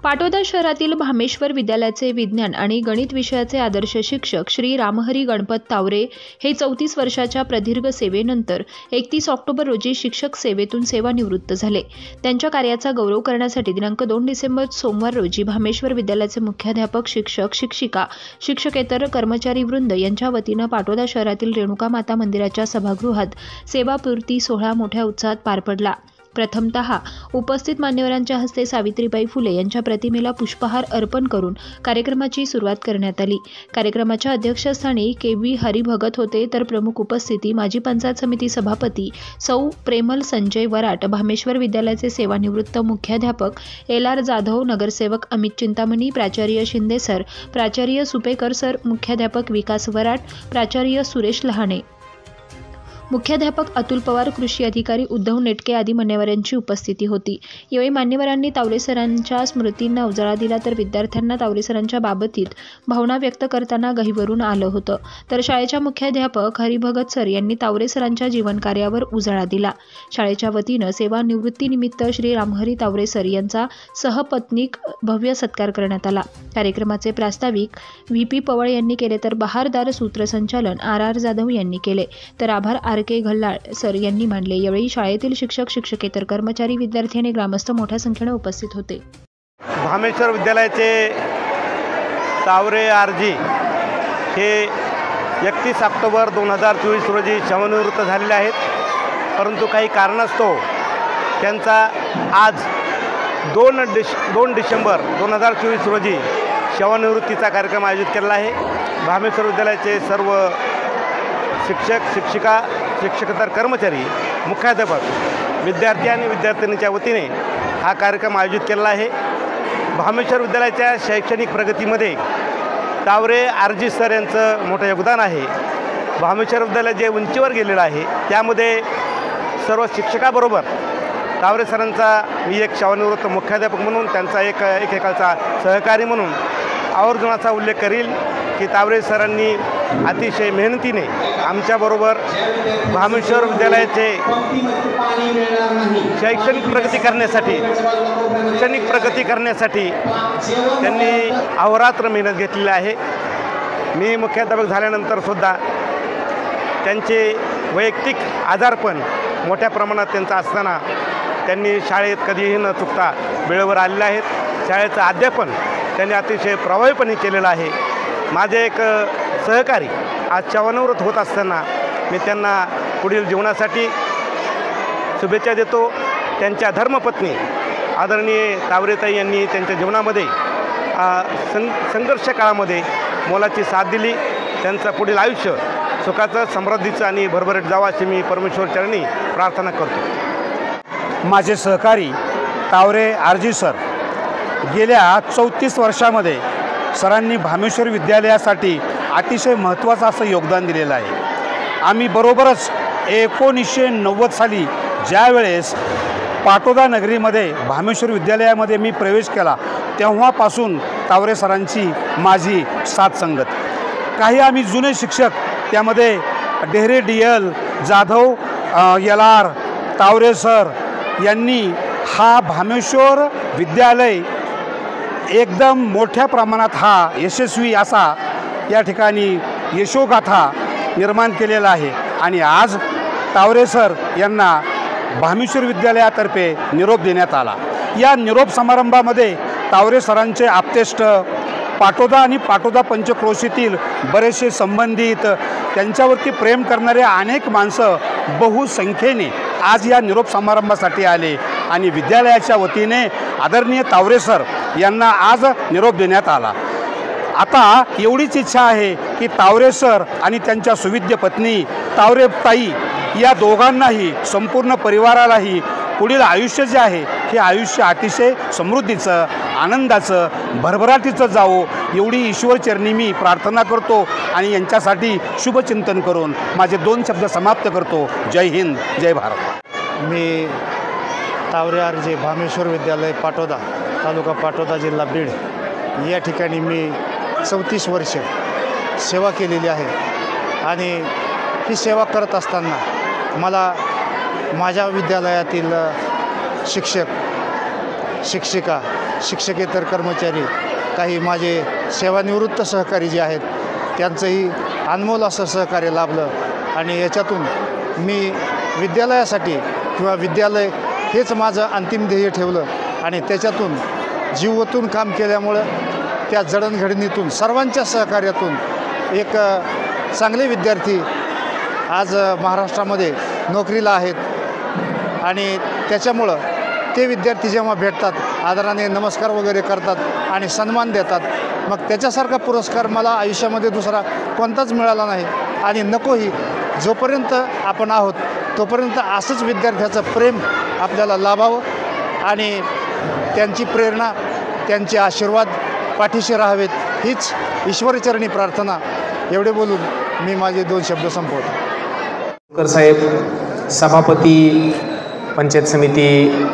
पाटोदा शहरातील भामेश्वर विद्यालयाचे विज्ञान आणि गणित विषयाचे आदर्श शिक्षक श्री रामहरी गणपत तावरे हे 34 वर्षाच्या प्रदीर्घ सेवेनंतर 31 ऑक्टोबर रोजी शिक्षक सेवेतून सेवानिवृत्त झाले। त्यांच्या कार्याचा गौरव करण्यासाठी दिनांक 2 डिसेंबर सोमवार रोजी भामेश्वर विद्यालयाचे मुख्याध्यापक, शिक्षक, शिक्षिका, शिक्षकेतर कर्मचारी वृंद यांच्या वतीनं पाटोदा शहरातील रेणुका माता मंदिराच्या सभागृहात सेवापूर्ती सोहळा मोठ्या उत्साहात पार पडला। प्रथमतः उपस्थित मान्यवरांच्या हस्ते सावित्रीबाई फुले यांच्या प्रतिमेला पुष्पहार अर्पण करून कार्यक्रमाची सुरुवात करण्यात आली। कार्यक्रमाच्या अध्यक्षस्थानी के.व्ही. हरिभगत होते, तर प्रमुख उपस्थिती माजी पंचायत समिती सभापती सौ प्रेमल संजय वराट, भामेश्वर विद्यालयाचे सेवानिवृत्त मुख्याध्यापक एल.आर. जाधव, नगरसेवक अमित चिंतामणी, प्राचार्य शिंदे सर, प्राचार्य सुपेकर सर, मुख्याध्यापक विकास वराट, प्राचार्य सुरेश लहाणे, मुख्याध्यापक अतुल पवार, कृषी अधिकारी उद्धव नेटके आदी मान्यवरांची उपस्थिती होती। यावेळी मान्यवरांनी तावरे सरांच्या स्मृतींना उजाळा दिला, तर विद्यार्थ्यांना तावरे सरांच्या बाबतीत भावना व्यक्त करताना गहिवरून आलं होतं। तर शाळेच्या मुख्याध्यापक हरिभगत सर यांनी तावरे सरांच्या जीवनकार्यावर उजाळा दिला। शाळेच्या वतीनं सेवानिवृत्तीनिमित्त श्री रामहरी तावरे सर यांचा सहपत्नीक भव्य सत्कार करण्यात आला। कार्यक्रमाचे प्रास्ताविक व्ही.पी. पवाळ यांनी केले, तर बहारदार सूत्रसंचालन आर.आर. जाधव यांनी केले, तर आभार आर.के. घल्लाळ सर यांनी मांडले। यावेळी शाळेतील शिक्षक, शिक्षकेतर कर्मचारी, विद्यार्थी आणि ग्रामस्थ मोठ्या संख्येने उपस्थित होते। भामेश्वर विद्यालयाचे तावरे आरजी हे 31 ऑक्टोबर 2024 रोजी सेवानिवृत्त झालेले आहेत, परंतु काही कारणास्तव त्यांचा आज 2 डिसेंबर 2024 रोजी सेवानिवृत्तीचा कार्यक्रम आयोजित केलेला आहे। भामेश्वर विद्यालयाचे सर्व शिक्षक, शिक्षिका, शिक्षकेतर कर्मचारी, मुख्याध्यापक, विद्यार्थी आणि विद्यार्थिनीच्या वतीने हा कार्यक्रम आयोजित केलेला आहे। भामेश्वर विद्यालयाच्या शैक्षणिक प्रगतीमध्ये तावरे आरजी सर यांचं मोठं योगदान आहे। भामेश्वर विद्यालय जे उंचीवर गेलेलं आहे त्यामध्ये सर्व शिक्षकाबरोबर तावरे सरांचा मी एक सेवानिवृत्त मुख्याध्यापक म्हणून त्यांचा एकेकाळचा सहकारी म्हणून आवर्जूनाचा उल्लेख करील की तावरे सरांनी अतिशय मेहनतीने आमच्याबरोबर भामेश्वर विद्यालयाचे शैक्षणिक प्रगती करण्यासाठी त्यांनी अहोरात्र मेहनत घेतलेली आहे। मी मुख्याध्यापक झाल्यानंतर सुद्धा त्यांचे वैयक्तिक आजारपण मोठ्या प्रमाणात त्यांचा असताना त्यांनी शाळेत कधीही न चुकता वेळेवर आलेले आहेत। शाळेचं अध्यापन त्यांनी अतिशय प्रभावीपणे केलेलं आहे। माझे एक सहकारी आज सेवानिवृत्त होत असताना मी त्यांना पुढील जीवनासाठी शुभेच्छा देतो। त्यांच्या धर्मपत्नी आदरणीय तावरेताई यांनी त्यांच्या जीवनामध्ये संघर्ष काळामध्ये मोलाची साथ दिली। त्यांचं पुढील आयुष्य सुखाचं, समृद्धीचं आणि भरभराट जावं अशी मी परमेश्वर चरणी प्रार्थना करतो। माझे सहकारी तावरे आरजी सर गेल्या 34 वर्षामध्ये सरांनी भामेश्वर विद्यालयासाठी अतिशय महत्त्वाचं असं योगदान दिलेलं आहे। आम्ही बरोबरच 1990 साली ज्यावेळेस पाटोदा नगरीमध्ये भामेश्वर विद्यालयामध्ये मी प्रवेश केला तेव्हापासून तावरे सरांची माझी साथ संगत। काही आम्ही जुने शिक्षक त्यामध्ये Dehare DL. Jadhav, LR. Taware sir यांनी हा भामेश्वर विद्यालय एकदम मोठ्या प्रमाणात हा यशस्वी असा या ठिकाणी यशोगाथा निर्माण केलेला आहे। आणि आज तावरे सर यांना भामेश्वर विद्यालयातर्फे निरोप देण्यात आला। या निरोप समारंभामध्ये तावरे सरांचे आप्तेष्ट, पाटोदा आणि पाटोदा पंचक्रोशीतील बरेचसे संबंधित, त्यांच्यावरती प्रेम करणारे अनेक माणसं बहुसंख्येने आज या निरोप समारंभासाठी आले आणि विद्यालयाच्या वतीने आदरणीय तावरे सर यांना आज निरोप देण्यात आला। आता एवढीच इच्छा आहे की तावरे सर आणि त्यांच्या सुविद्य पत्नी तावरे ताई या दोघांनाही, संपूर्ण परिवारालाही पुढील आयुष्य जे आहे हे आयुष्य अतिशय समृद्धीचं, आनंदाचं, भरभराटीचं जावो एवढी ईश्वरचरणी मी प्रार्थना करतो आणि यांच्यासाठी शुभचिंतन करून माझे 2 शब्द समाप्त करतो। जय हिंद, जय भारत। मी तावरे आरजी भामेश्वर विद्यालय पाटोदा, तालुका पाटोदा, जिल्हा बीड या ठिकाणी मी 34 वर्ष सेवा केलेली आहे आणि ही सेवा करत असताना मला माझ्या विद्यालयातील शिक्षक, शिक्षिका, शिक्षकेतर कर्मचारी, काही माझे सेवानिवृत्त सहकारी जे आहेत त्यांचंही अनमोल असं सहकार्य लाभलं आणि याच्यातून मी विद्यालयासाठी किंवा विद्यालय हेच माझं अंतिम ध्येय ठेवलं आणि त्याच्यातून जीव ओतून काम केल्यामुळं त्या जडणघडणीतून सर्वांच्या सहकार्यातून एक चांगले विद्यार्थी आज महाराष्ट्रामध्ये नोकरीला आहेत आणि त्याच्यामुळं ते विद्यार्थी जेव्हा भेटतात आदराने नमस्कार वगैरे करतात आणि सन्मान देतात, मग त्याच्यासारखा पुरस्कार मला आयुष्यामध्ये दुसरा कोणताच मिळाला नाही आणि नकोही. जोपर्यंत आपण आहोत तोपर्यंत असंच विद्यार्थ्याचं प्रेम आपल्याला लाभावं आणि त्यांची प्रेरणा, त्यांचे आशीर्वाद पाठीशी राहावेत हीच ईश्वरचरणी प्रार्थना. एवढे बोलून मी माझे 2 शब्द संपवतो. साहेब, सभापती पंचायत समिती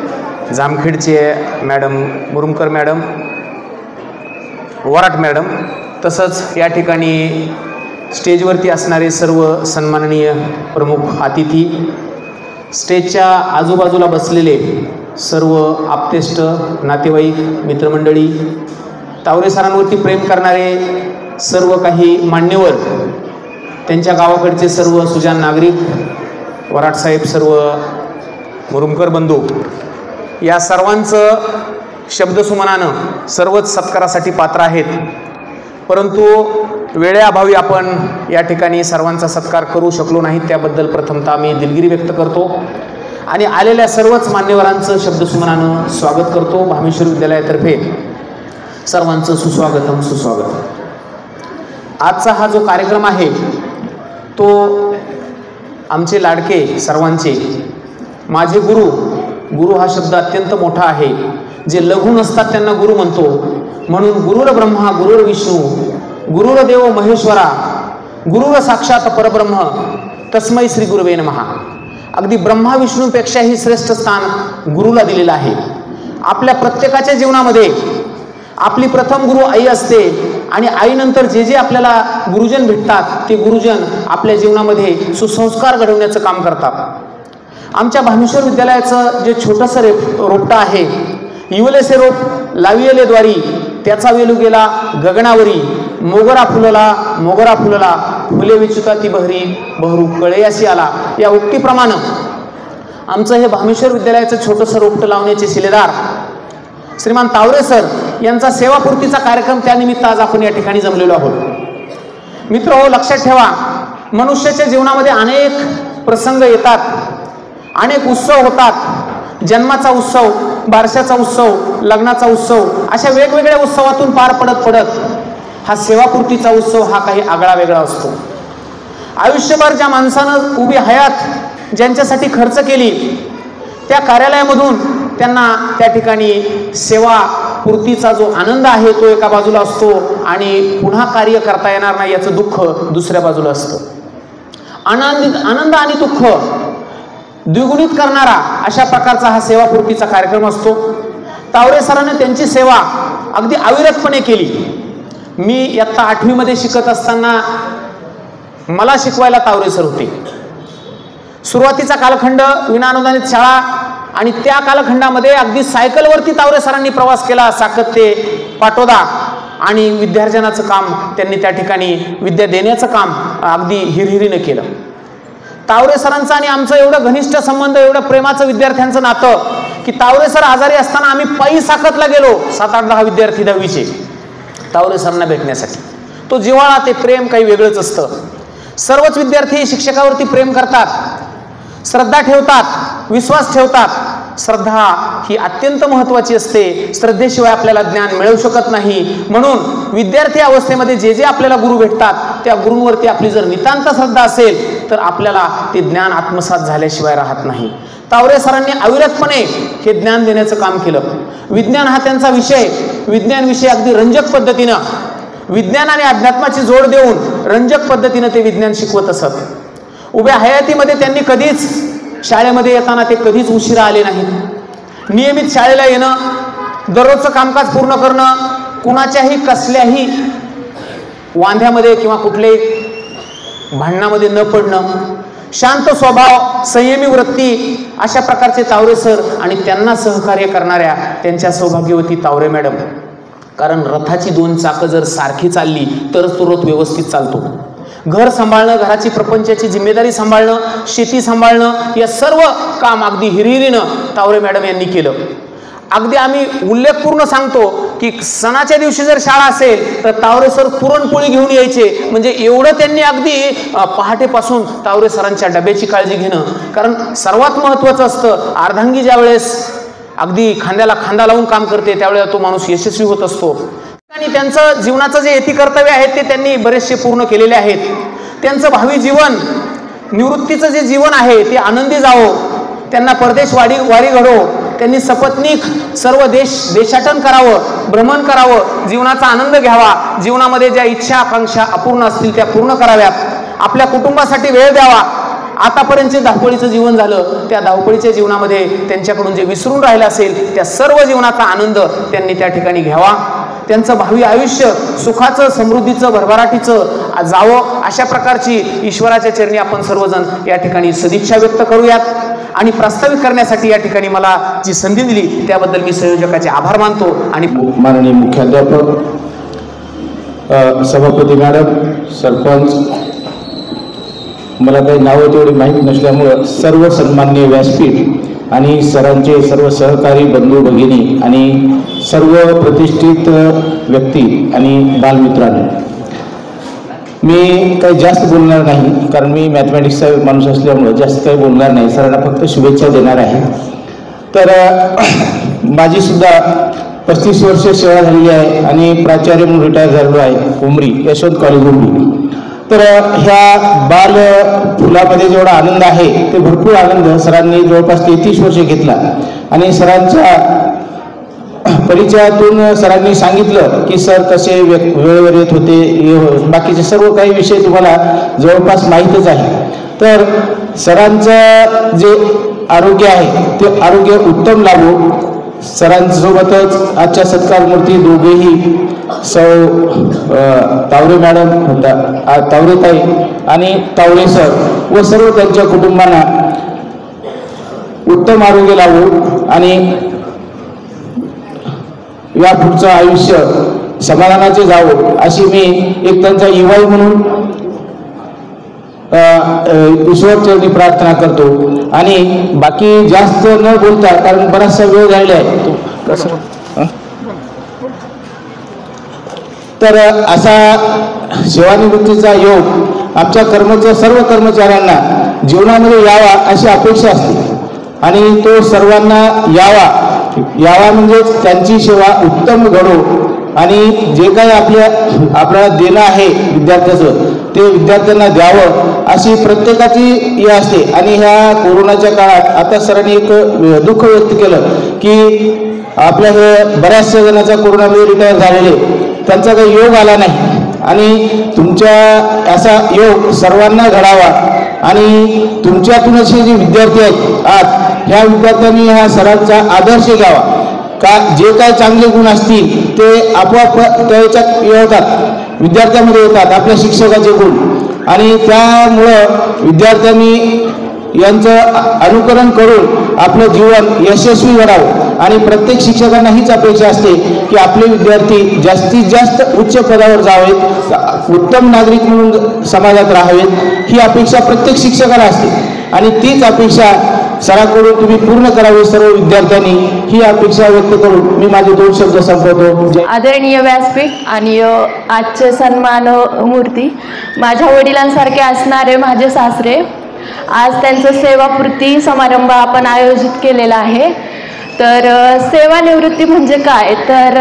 जामखेडचे madam Murumkar madam, Varat madam, तसंच या ठिकाणी स्टेजवरती असणारे सर्व सन्माननीय प्रमुख अतिथी, स्टेजच्या आजूबाजूला बसलेले सर्व आप्तेष्ट नातेवाईक मित्रमंडळी, तावरे सरांवरती प्रेम करणारे सर्व काही मान्यवर, त्यांच्या गावाकडचे सर्व सुजाण नागरिक, वराटसाहेब, सर्व मुरुमकर बंधू, या सर्वांचं शब्दसुमनानं सर्वच सत्कारासाठी पात्र आहेत. परंतु वेळेअभावी आपण या ठिकाणी सर्वांचा सत्कार करू शकलो नाही, त्याबद्दल प्रथमतः मी दिलगिरी व्यक्त करतो आणि आलेल्या सर्वच मान्यवरांचं शब्दसुमनानं स्वागत करतो. भामेश्वर विद्यालयातर्फे सर्वांचं सुस्वागतम सुस्वागतम. आजचा हा जो कार्यक्रम आहे तो आमचे लाडके सर्वांचे माझे गुरु हा शब्द अत्यंत मोठा आहे. जे लघु नसतात त्यांना गुरु म्हणतो. म्हणून गुरुर ब्रह्मा गुरुर विष्णू गुरुर देव महेश्वरा गुरुर साक्षात परब्रह्म तस्मै श्री गुरुवे नमः. अगदी ब्रह्मा विष्णूपेक्षाही श्रेष्ठ स्थान गुरुला दिलेलं आहे. आपल्या प्रत्येकाच्या जीवनामध्ये आपली प्रथम गुरु आई असते आणि आईनंतर जे जे आपल्याला गुरुजन भेटतात ते गुरुजन आपल्या जीवनामध्ये सुसंस्कार घडवण्याचं काम करतात. आमच्या भामेश्वर विद्यालयाचं जे छोटंसं रोपटं आहे, इवलेसे रोप लावियले द्वारी त्याचा वेलू गेला गगनावरी, मोगरा फुलला फुले विचुता ती बहरी बहरू कळेयाशी आला, या उक्तीप्रमाणे आमचं हे भामेश्वर विद्यालयाचं छोटंसं रोपटं लावण्याचे शिलेदार श्रीमान तावरे सर यांचा सेवापूर्तीचा कार्यक्रम त्यानिमित्त आज आपण या ठिकाणी जमलेलो आहोत. मित्रहो, लक्षात ठेवा, मनुष्याच्या जीवनामध्ये अनेक प्रसंग येतात, अनेक उत्सव होतात. जन्माचा उत्सव, बारशाचा उत्सव, लग्नाचा उत्सव, अशा वेगवेगळ्या उत्सवातून पार पडत हा सेवापूर्तीचा उत्सव हा काही आगळा वेगळा असतो. आयुष्यभर ज्या माणसानं उभी हयात ज्यांच्यासाठी खर्च केली त्या कार्यालयामधून त्यांना त्या ठिकाणी सेवापूर्तीचा जो आनंद आहे तो एका बाजूला असतो आणि पुन्हा कार्य करता येणार नाही याचं दुःख दुसऱ्या बाजूला असतं. आनंद आणि दुःख द्विगुणित करणारा अशा प्रकारचा हा सेवापूर्तीचा कार्यक्रम असतो. तावरे सरांनी त्यांची सेवा अगदी अविरतपणे केली. मी इयत्ता 8वी मध्ये शिकत असताना मला शिकवायला तावरे सर होते. सुरुवातीचा कालखंड विनाअनुदानित शाळा आणि त्या कालखंडामध्ये अगदी सायकलवरती तावरे सरांनी प्रवास केला. साकत ते पाटोदा आणि विद्यार्जनाचं काम त्यांनी त्या ठिकाणी विद्या देण्याचं काम अगदी हिरहिरीने केलं. तावरे सरांचं आणि आमचं एवढं घनिष्ठ संबंध, एवढं प्रेमाचं विद्यार्थ्यांचं नातं की तावरे सर आजारी असताना आम्ही पायी साकतला गेलो 7-8-10 विद्यार्थी 10वीचे तावरे सरांना भेटण्यासाठी. तो जिव्हाळा, ते प्रेम काही वेगळंच असतं. सर्वच विद्यार्थी शिक्षकावरती प्रेम करतात, श्रद्धा ठेवतात, विश्वास ठेवतात. श्रद्धा ही अत्यंत महत्त्वाची असते. श्रद्धेशिवाय आपल्याला ज्ञान मिळू शकत नाही. म्हणून विद्यार्थी अवस्थेमध्ये जे जे आपल्याला गुरु भेटतात त्या गुरूंवरती आपली जर नितांत श्रद्धा असेल तर आपल्याला ते ज्ञान आत्मसात झाल्याशिवाय राहत नाही. तावरे सरांनी अविरतपणे हे ज्ञान देण्याचं काम केलं. विज्ञान हा त्यांचा विषय. विज्ञान विषय अगदी रंजक पद्धतीनं, विज्ञान आणि अध्यात्माची जोड देऊन रंजक पद्धतीनं ते विज्ञान शिकवत असत. उभ्या हयातीमध्ये त्यांनी कधीच शाळेमध्ये येताना ते कधीच उशिरा आले नाहीत. नियमित शाळेला येणं, दररोजचं कामकाज पूर्ण करणं, कुणाच्याही कसल्याही वांध्यामध्ये किंवा कुठल्याही भांडणामध्ये न पडणं, शांत स्वभाव, संयमी वृत्ती, अशा प्रकारचे तावरे सर आणि त्यांना सहकार्य करणाऱ्या त्यांच्या सौभाग्यवती तावरे मॅडम. कारण रथाची 2 चाकं जर सारखी चालली तरच तो रथ व्यवस्थित चालतो. घर सांभाळणं, घराची प्रपंचाची जिम्मेदारी सांभाळणं, शेती सांभाळणं, या सर्व काम अगदी हिरिरीनं तावरे मॅडम यांनी केलं. अगदी आम्ही उल्लेखपूर्ण सांगतो की सणाच्या दिवशी जर शाळा असेल तर तावरे सर पुरणपोळी घेऊन यायचे. म्हणजे एवढं त्यांनी अगदी पहाटेपासून तावरे सरांच्या डब्याची काळजी घेणं. कारण सर्वात महत्त्वाचं असतं, अर्धांगी ज्या वेळेस अगदी खांद्याला खांदा लावून काम करते त्यावेळेला तो माणूस यशस्वी होत असतो. आणि त्यांचं जीवनाचं जे यती कर्तव्य आहेत ते त्यांनी बरेचसे पूर्ण केलेले आहेत. त्यांचं भावी जीवन, निवृत्तीचं जे जीवन आहे ते आनंदी जावं, त्यांना परदेश वारी घडो, त्यांनी सपत्नीक सर्व देशाटन करावं, भ्रमण करावं, जीवनाचा आनंद घ्यावा, जीवनामध्ये ज्या इच्छा आकांक्षा अपूर्ण असतील त्या पूर्ण कराव्यात, आपल्या कुटुंबासाठी वेळ द्यावा. आतापर्यंतचे धावपळीचं जीवन झालं, त्या धावपळीच्या जीवनामध्ये त्यांच्याकडून जे विसरून राहिलं असेल त्या सर्व जीवनाचा आनंद त्यांनी त्या ठिकाणी घ्यावा. त्यांचं भावी आयुष्य सुखाचं, समृद्धीचं, भरभराटीचं जावं, अशा प्रकारची ईश्वराच्या चरणी आपण सर्वजण या ठिकाणी सदिच्छा व्यक्त करूयात. आणि प्रस्तावित करण्यासाठी या ठिकाणी मला जी संधी दिली त्याबद्दल मी संयोजकाचे आभार मानतो. आणि माननीय मुख्याध्यापक, सभापती मॅडम, सरपंच, मला काही नावं तेवढी माहीत नसल्यामुळं सर्व सन्माननीय व्यासपीठ आणि सरांचे सर्व सहकारी बंधू भगिनी आणि सर्व प्रतिष्ठित व्यक्ती आणि बालमित्रांनो, मी काही जास्त बोलणार नाही कारण मी मॅथमॅटिक्सचा माणूस असल्यामुळं जास्त काही बोलणार नाही. सरांना फक्त शुभेच्छा देणार आहे. तर माझी सुद्धा 35 वर्ष सेवा झालेली आहे आणि प्राचार्य म्हणून रिटायर झालेलो आहे उमरी, यशवंत कॉलेज उमरी. तर ह्या बाल फुलामध्ये जेवढा आनंद आहे ते भरपूर आनंद सरांनी जवळपास 33 वर्ष घेतला. आणि सरांच्या परिचयातून सरांनी सांगितलं की सर कसे वेळेवर येत होते, बाकीचे सर्व काही विषय तुम्हाला जवळपास माहीतच आहे. तर सरांचं जे आरोग्य आहे ते आरोग्य उत्तम लाभो. सरांसोबतच आजच्या सत्कार मूर्ती दोघेही तावरे मॅडम, तावरेताई आणि तावरे सर व सर्व त्यांच्या कुटुंबांना उत्तम आरोग्य लाभो आणि या पुढचं आयुष्य समाधानाचे जावो अशी मी एक त्यांचा युवाई म्हणून ईश्वरचरणी प्रार्थना करतो. आणि बाकी जास्त न बोलता, कारण बराचसा वेळ झालेला आहे, तर असा सेवानिवृत्तीचा योग आमच्या सर्व कर्मचाऱ्यांना जीवनामध्ये यावा अशी अपेक्षा असते आणि तो सर्वांना यावा म्हणजेच त्यांची सेवा उत्तम घडो आणि जे काही आपल्याला देणं आहे विद्यार्थ्याचं ते विद्यार्थ्यांना द्यावं अशी प्रत्येकाची हे असते. आणि ह्या कोरोनाच्या काळात आता सरांनी एक दुःख व्यक्त केलं की आपल्या हे बऱ्याचशा जणांचा कोरोनामध्ये रिटायर झालेले, त्यांचा काही योग आला नाही आणि तुमच्या असा योग सर्वांना घडावा आणि तुमच्यातूनच हे जे विद्यार्थी आहेत आज ह्या विद्यार्थ्यांनी ह्या सरांचा आदर्श घ्यावा. का जे काय चांगले गुण असतील ते आपोआप त्याच्यात येतात, विद्यार्थ्यांमध्ये येतात आपल्या शिक्षकाचे गुण. आणि त्यामुळं विद्यार्थ्यांनी यांचं अनुकरण करून आपलं जीवन यशस्वी घडावं. आणि प्रत्येक शिक्षकांना हीच अपेक्षा असते की आपले विद्यार्थी जास्तीत जास्त उच्च पदावर जावेत, उत्तम नागरिक म्हणून समाजात राहावेत, ही अपेक्षा प्रत्येक शिक्षकाला असते. आणि तीच अपेक्षा सरांकडून तुम्ही पूर्ण करावी सर्व विद्यार्थ्यांनी, ही अपेक्षा व्यक्त करून मी माझे 2 शब्द संपवतो. आदरणीय व्यासपीठ आणि आजचे सन्मान मूर्ती, माझ्या वडिलांसारखे असणारे माझे सासरे, आज त्यांचं सेवापूर्ती समारंभ आपण आयोजित केलेला आहे. तर सेवानिवृत्ती म्हणजे काय, तर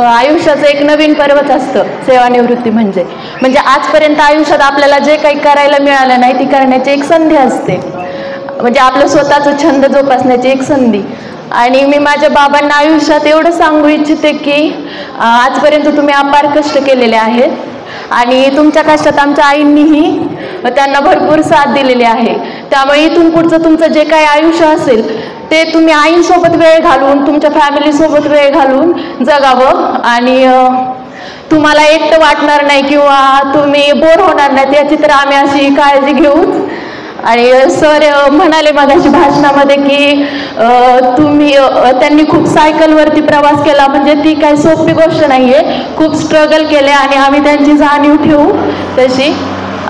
आयुष्याचं एक नवीन पर्वच असतं सेवानिवृत्ती म्हणजे आजपर्यंत आयुष्यात आपल्याला जे काही करायला मिळालं नाही ती करण्याची एक संधी असते, म्हणजे आपलं स्वतःचं छंद जोपासण्याची एक संधी. आणि मी माझ्या बाबांना आयुष्यात एवढं सांगू इच्छिते की आजपर्यंत तुम्ही अपार कष्ट केलेले आहेत आणि तुमच्या कष्टात आमच्या आईंनीही त्यांना भरपूर साथ दिलेली आहे. त्यामुळे इथून पुढचं तुमचं जे काही आयुष्य असेल ते तुम्ही आईंसोबत वेळ घालून, तुमच्या फॅमिलीसोबत वेळ घालून जगावं आणि तुम्हाला एकटं वाटणार नाही किंवा तुम्ही बोर होणार नाहीत याची तर आम्ही अशी काळजी घेऊच. आणि सर म्हणाले मगाशी भाषणामध्ये की त्यांनी खूप सायकलवरती प्रवास केला, म्हणजे ती काही सोपी गोष्ट नाही आहे, खूप स्ट्रगल केले आणि आम्ही त्यांची जाणीव ठेवू तशी.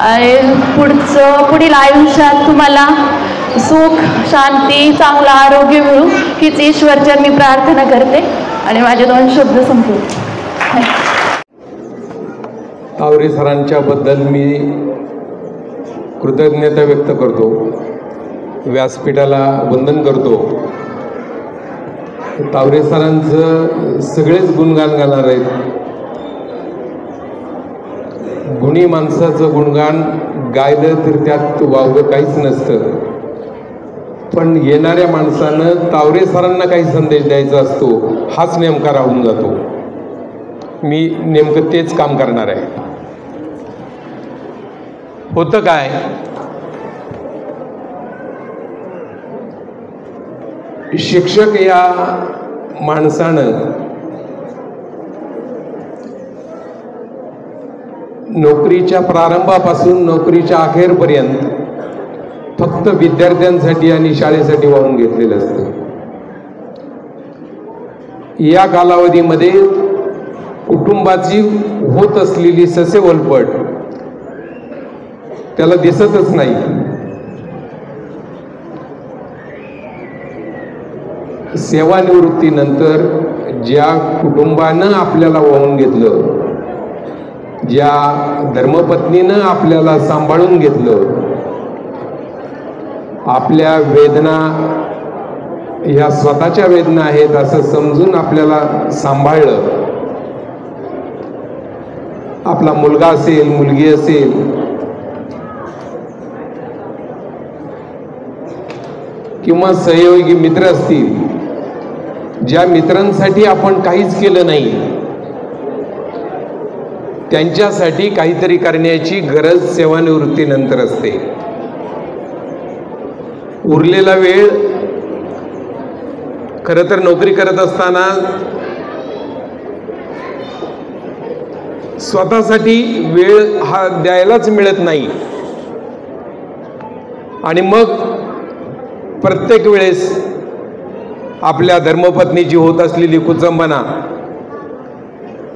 आणि पुढील आयुष्यात तुम्हाला सुख, शांती, चांगलं आरोग्य मिळू हीच ईश्वरचरणी प्रार्थना करते आणि माझे 2 शब्द संपवते. तावरे सरांच्या बद्दल मी कृतज्ञता व्यक्त करतो, व्यासपीठाला वंदन करतो. तावरे सरांचं सगळेच गुणगान गाणार आहेत. गुणी माणसाचं गुणगान गायलं तर त्यात वावगं काहीच नसतं, पण येणाऱ्या माणसानं तावरे सरांना काही संदेश द्यायचा असतो, हाच नेमका राहून जातो. मी नेमकं तेच काम करणार आहे. होतं काय, शिक्षक या माणसानं नोकरीच्या प्रारंभापासून नोकरीच्या अखेरपर्यंत फक्त विद्यार्थ्यांसाठी आणि शाळेसाठी वाहून घेतलेलं असतं. या कालावधीमध्ये कुटुंबाची होत असलेली ससेवलपट त्याला दिसतच नाही. सेवानिवृत्तीनंतर ज्या कुटुंबानं आपल्याला वाहून घेतलं, ज्या धर्मपत्नीनं आपल्याला सांभाळून घेतलं, आपल्या वेदना ह्या स्वतःच्या वेदना आहेत असं समजून आपल्याला सांभाळलं, आपला मुलगा असेल, मुलगी असेल, किंवा सहयोगी मित्र असतील, ज्या मित्रांसाठी आपण काहीच केलं नाही त्यांच्यासाठी काहीतरी करण्याची गरज सेवानिवृत्तीनंतर असते. उरलेला वेळ खरं तर नोकरी करत असताना स्वतःसाठी वेळ हा द्यायलाच मिळत नाही आणि मग प्रत्येक वेळेस आपल्या धर्मपत्नीची होत असलेली कुचंबना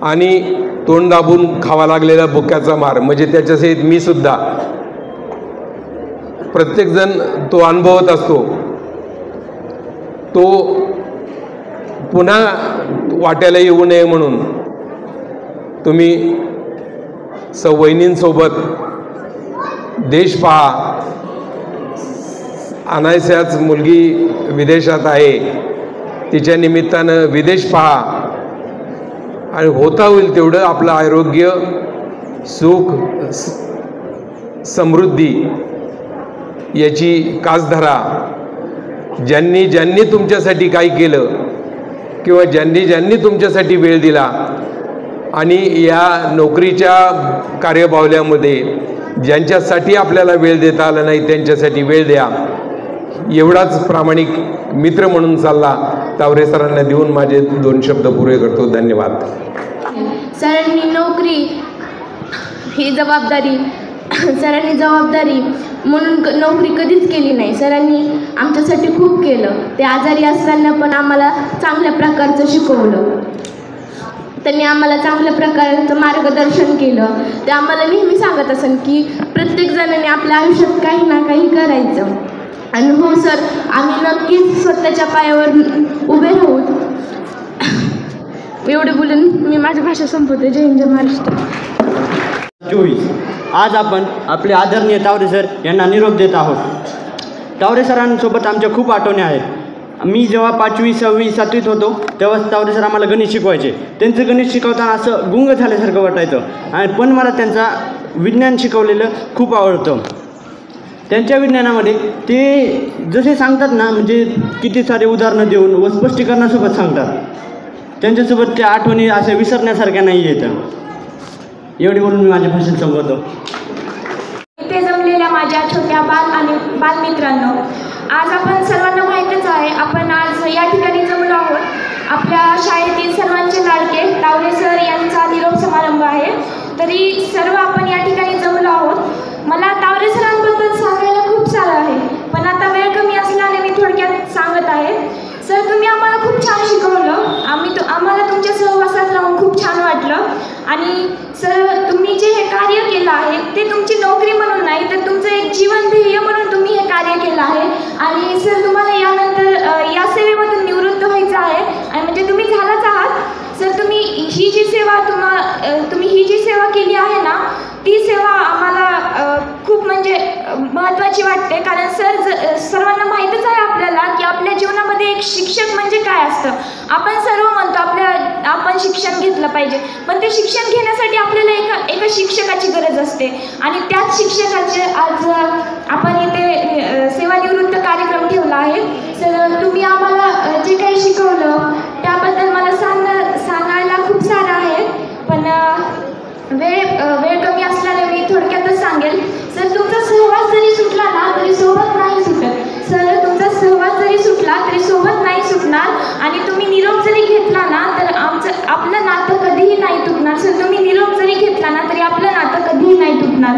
आणि तोंड दाबून खावा लागलेला बुक्याचा मार, म्हणजे त्याच्यासहित मी सुद्धा, प्रत्येकजण तो अनुभवत असतो. तो पुन्हा वाट्याला येऊ नये म्हणून तुम्ही वहिनींसोबत देश पहा. अनायसाच मुलगी विदेशात आहे, तिच्या निमित्तानं विदेश पहा आणि होता होईल तेवढं आपलं आरोग्य, सुख, समृद्धी याची कास धरा. ज्यांनी ज्यांनी तुमच्यासाठी काय केलं किंवा ज्यांनी ज्यांनी तुमच्यासाठी वेळ दिला आणि या नोकरीच्या कार्यबाहुल्यामध्ये ज्यांच्यासाठी आपल्याला वेळ देता आला नाही त्यांच्यासाठी वेळ द्या. एवढाच प्रामाणिक मित्र म्हणून सल्ला तावरे सरांना देऊन माझे 2 शब्द पुरे करतो. धन्यवाद. सरांनी नोकरी ही जबाबदारी म्हणून नोकरी कधीच केली नाही. सरांनी आमच्यासाठी खूप केलं. ते आजारी असताना पण आम्हाला चांगल्या प्रकारचं शिकवलं. त्यांनी आम्हाला चांगल्या प्रकारचं मार्गदर्शन केलं. ते आम्हाला नेहमी सांगत असत की प्रत्येक जणांनी आपल्या आयुष्यात काही ना काही करायचं. आणि हो सर, आम्ही नक्कीच स्वतःच्या पायावर उभे राहू. एवढे बोलून मी माझी भाषा संपवते. जय हिंद, जय महाराष्ट्र. 24 आज आपण आपले आदरणीय तावरे सर यांना निरोप देत आहोत. तावरे सरांसोबत आमच्या खूप आठवणी आहेत. मी जेव्हा 5वी 6वी 7वीत होतो तेव्हा तावरे सर आम्हाला गणित शिकवायचे. त्यांचं गणित शिकवताना असं गुंग झाल्यासारखं वाटायचं. आणि पण मला त्यांचा विज्ञान शिकवलेलं खूप आवडतं. त्यांच्या विज्ञानामध्ये ते जसे सांगतात ना, म्हणजे किती सारे उदाहरणं देऊन व स्पष्टीकरणासोबत सांगतात. त्यांच्यासोबत त्या आठवणी अशा विसरण्यासारख्या नाही आहेत. एवढी बोलून मी माझ्या भाषण संपवतो. इथे जमलेल्या माझ्या छोट्या बालमित्रांनो, आज आपण सर्वांना माहीतच आहे, आपण आज या ठिकाणी जमलो आहोत. आपल्या शाळेतील सर्वांचे लाडके तावरे सर यांचा निरोप समारंभ आहे. तरी सर्व आपण या ठिकाणी जमलो आहोत. मला तावरे सरांबद्दल सांगायला खूप सारं महत्त्वाची वाटते, कारण सर्वांना माहीतच आहे आपल्याला की आपल्या जीवनामध्ये एक शिक्षक म्हणजे काय असतं. आपण सर्व म्हणतो आपण शिक्षण घेतलं पाहिजे, पण ते शिक्षण घेण्यासाठी आपल्याला एका शिक्षकाची गरज असते. आणि त्याच शिक्षकाचे आज आपण इथे सेवानिवृत्त कार्यक्रम ठेवला आहे. सर, तुम्ही आम्हाला जे काही शिकवलं त्याबद्दल मला सांगायला खूप सारं आहे, पण वेळ कमी असल्याने मी थोडक्यातच सांगेल. सर, तुमचा सहवास जरी सुटला ना तरी सोबत नाही सुटत. सर, तुमचा सहवास जरी सुटला तरी सोबत नाही सुटणार. आणि तुम्ही निरोप जरी घेतला ना तर आपलं नातं कधीही नाही तुटणार. सर, तुम्ही निरोप जरी घेतला ना तरी आपलं नातं कधीही नाही तुटणार.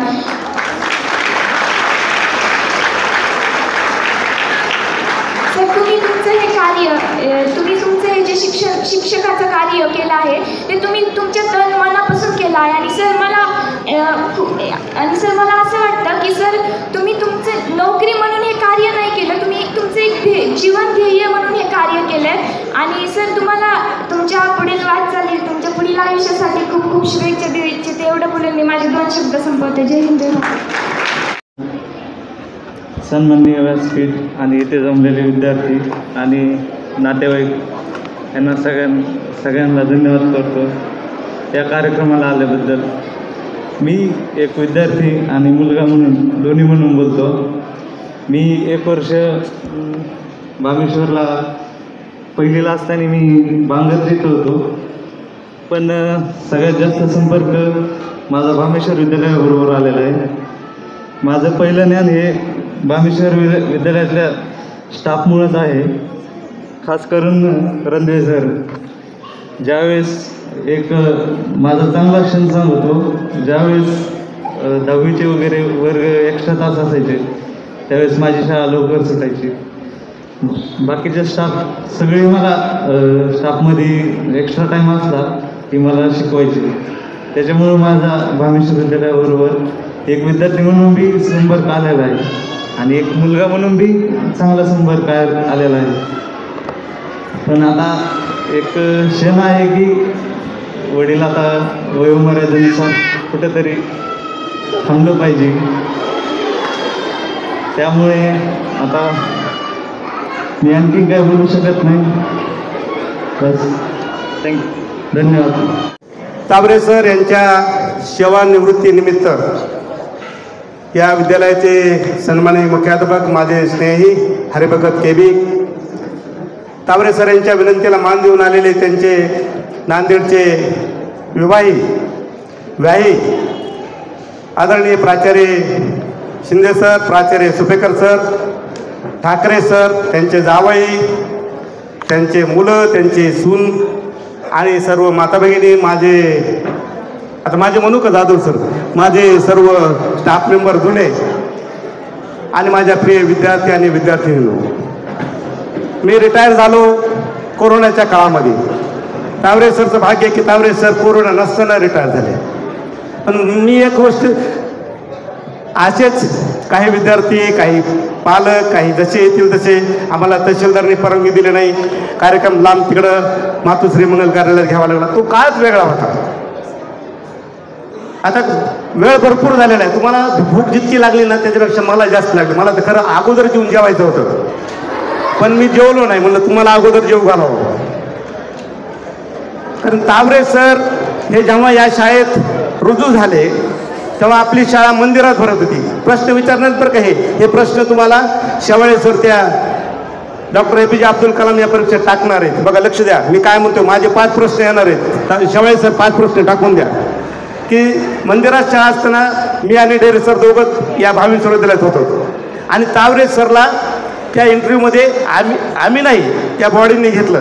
सर, तुम्ही तुमचं हे कार्य तुमचं हे जे शिक्षकाचं कार्य केलं आहे ते तुम्ही तुमच्या तन मनापासून केलं आहे. आणि सर मला असं वाटतं की सर, तुम्ही तुमचं नोकरी म्हणून हे कार्य नाही केलं, तुम्ही तुमचं एक जीवन ध्येय म्हणून हे कार्य केलं आहे. आणि सर, तुम्हाला तुमच्या पुढील वाटचाली, तुमच्या पुढील आयुष्यासाठी खूप खूप शुभेच्छा देऊ इच्छिते. एवढं बोलून मी माझे 2 शब्द संपवते. जय हिंद. सन्माननीय व्यासपीठ आणि इथे जमलेले विद्यार्थी आणि नातेवाईक यांना सगळ्यांना धन्यवाद करतो या कार्यक्रमाला आल्याबद्दल. मी एक विद्यार्थी आणि मुलगा म्हणून दोन्ही म्हणून बोलतो. मी 1 वर्ष भामेश्वरला पहिलीला असताना मी बांगरजीत होतो, पण सगळ्यात जास्त संपर्क माझा भामेश्वर विद्यालयाबरोबर आलेला आहे. माझं पहिलं ज्ञान हे भामेश्वर विद्यालयातल्या स्टाफमुळंच आहे. खास करून रणधीर सर ज्यावेळेस एक माझा चांगला क्षण सांगतो, ज्यावेळेस 10वीचे वगैरे वर्ग एक्स्ट्रा तास असायचे त्यावेळेस माझी शाळा लवकर सुटायची. बाकीचे स्टाफ सगळे मला स्टाफमध्ये एक्स्ट्रा टाईम असला की मला शिकवायचे. त्याच्यामुळं माझा भामेश्वर विद्यालयाबरोबर एक विद्यार्थी म्हणून बी संपर्क आलेला आहे आणि एक मुलगा म्हणून बी चांगला संपर्क आलेला आहे. पण आता एक क्षण आहे की वडील आता वयोमर्यादेनुसार कुठेतरी थांबलं पाहिजे. त्यामुळे आता मी आणखी काय बोलू शकत नाही. बस, थँक्यू, धन्यवाद. तावरे सर यांच्या सेवानिवृत्तीनिमित्त या विद्यालयाचे सन्माननीय मुख्याध्यापक माझे स्नेही हरिभगत केबी, तावरे सर यांच्या विनंतीला मान देऊन आलेले त्यांचे नांदेडचे व्याही आदरणीय प्राचार्य शिंदे सर, प्राचार्य सुपेकर सर, ठाकरे सर, त्यांचे जावई, त्यांचे मुलं, त्यांचे सून आणि सर्व माता भगिनी, माझे म्हणू का जाधव सर, माझे सर्व स्टाफ मेंबर जुने आणि माझ्या प्रिय विद्यार्थी आणि विद्यार्थिनींनो. मी रिटायर झालो कोरोनाच्या काळामध्ये. तावरे सरचं भाग्य की तावरे सर कोरोना नसताना रिटायर झाले. पण मी एक गोष्ट, असेच काही विद्यार्थी, काही पालक, काही जसे येतील तसे, आम्हाला तहसीलदारने परवानगी दिली नाही, कार्यक्रम लांब तिकडं मातुश्री मंगल कार्यालयात घ्यावा लागला. तो काळच वेगळा होता. आता वेळ भरपूर झालेला आहे. तुम्हाला भूक जितकी लागली ना त्याच्यापेक्षा मला जास्त लागली. मला तर खरं अगोदर जेवून जेवायचं होतं, पण मी जेवलो नाही. म्हणलं तुम्हाला अगोदर जेवू घालावं. कारण तावरे सर हे जेव्हा या शाळेत रुजू झाले तेव्हा आपली शाळा मंदिरात भरत होती. प्रश्न विचारण्यात बरं का हे प्रश्न तुम्हाला शेवाळे सर त्या डॉक्टर APJ अब्दुल कलाम या परीक्षेत टाकणार आहेत. बघा, लक्ष द्या. मी काय म्हणतो, माझे 5 प्रश्न येणार आहेत. शेवाळे सर 5 प्रश्न टाकून द्या. की मंदिरात शाळा असताना मी आणि डेरे सर दोघं या भामेश्वर विद्यालयात होतो आणि तावरे सरला त्या इंटरव्ह्यूमध्ये आम्ही नाही, त्या बॉडीने घेतलं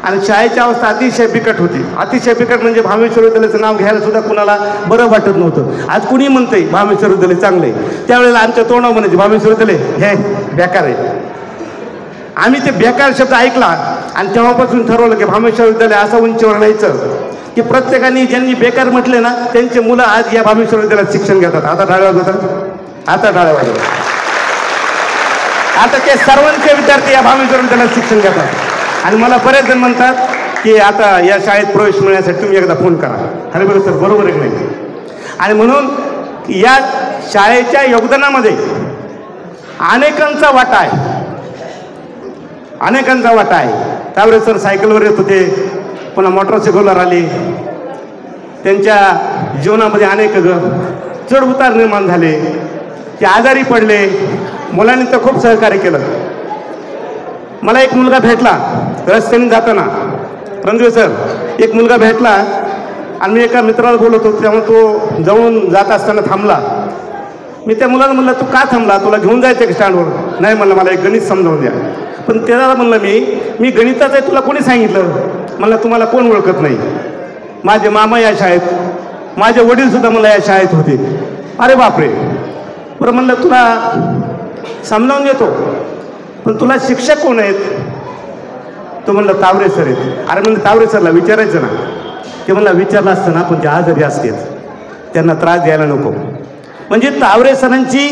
आणि शाळेची अवस्था अतिशय बिकट होती. अतिशय बिकट म्हणजे भामेश्वर विद्यालयाचं नाव घ्यायला सुद्धा कुणाला बरं वाटत नव्हतं. आज कुणी म्हणतंय भामेश्वर विद्यालय चांगलं आहे, त्यावेळेला आमच्या तोंडावर म्हणायचे भामेश्वर विद्यालय हे बेकार आहे. आम्ही ते बेकार शब्द ऐकला आणि तेव्हापासून ठरवलं की भामेश्वर विद्यालय असं उंचीवर न्यायचं की प्रत्येकाने ज्यांनी बेकार म्हटले ना त्यांचे मुलं आज या भामेश्वर विद्यालयात शिक्षण घेतात. आता टाळ्या वाजवतात, आता टाळ्या वाजवतात. आता ते सर्वांचे विद्यार्थी या भामेश्वर विद्यालयात शिक्षण घेतात आणि मला बरेच जण म्हणतात की आता या शाळेत प्रवेश मिळण्यासाठी तुम्ही एकदा फोन करा. अरे बरं सर, बरोबर आहे की नाही? आणि म्हणून या शाळेच्या योगदानामध्ये अनेकांचा वाटा आहे, अनेकांचा वाटा आहे. तावरे सर सायकलवर येत होते, पुन्हा मोटरसायकलवर आले. त्यांच्या जीवनामध्ये अनेक चढ उतार निर्माण झाले, ते आजारी पडले. मुलांनी तर खूप सहकार्य केलं. मला एक मुलगा भेटला रस्त्याने जाताना, रणजीत सर, एक मुलगा भेटला आणि मी एका मित्राला बोलत होतो, त्यामुळे तो जाऊन जात असताना थांबला. मी त्या मुलाला म्हणलं, तू का थांबला, तुला घेऊन जायचं की स्टँडवर? नाही म्हणलं, मला एक गणित समजावून द्या. पण त्याला म्हणलं, मी गणिताचं आहे, तुला कोणी सांगितलं? म्हणलं, तुम्हाला कोण ओळखत नाही, माझे मामा या शाळेत, माझे वडीलसुद्धा मला या शाळेत होते. अरे बापरे. बरं म्हणलं, तुला समजावून देतो, पण तुला शिक्षक कोण आहेत? तो म्हणलं, तावरे सर आहेत. अरे म्हणलं, तावरे सरला विचारायचं ना. ते म्हणलं, विचारलं असतं ना, पण ते आजारी असतात, त्यांना त्रास द्यायला नको. म्हणजे तावरे सरांची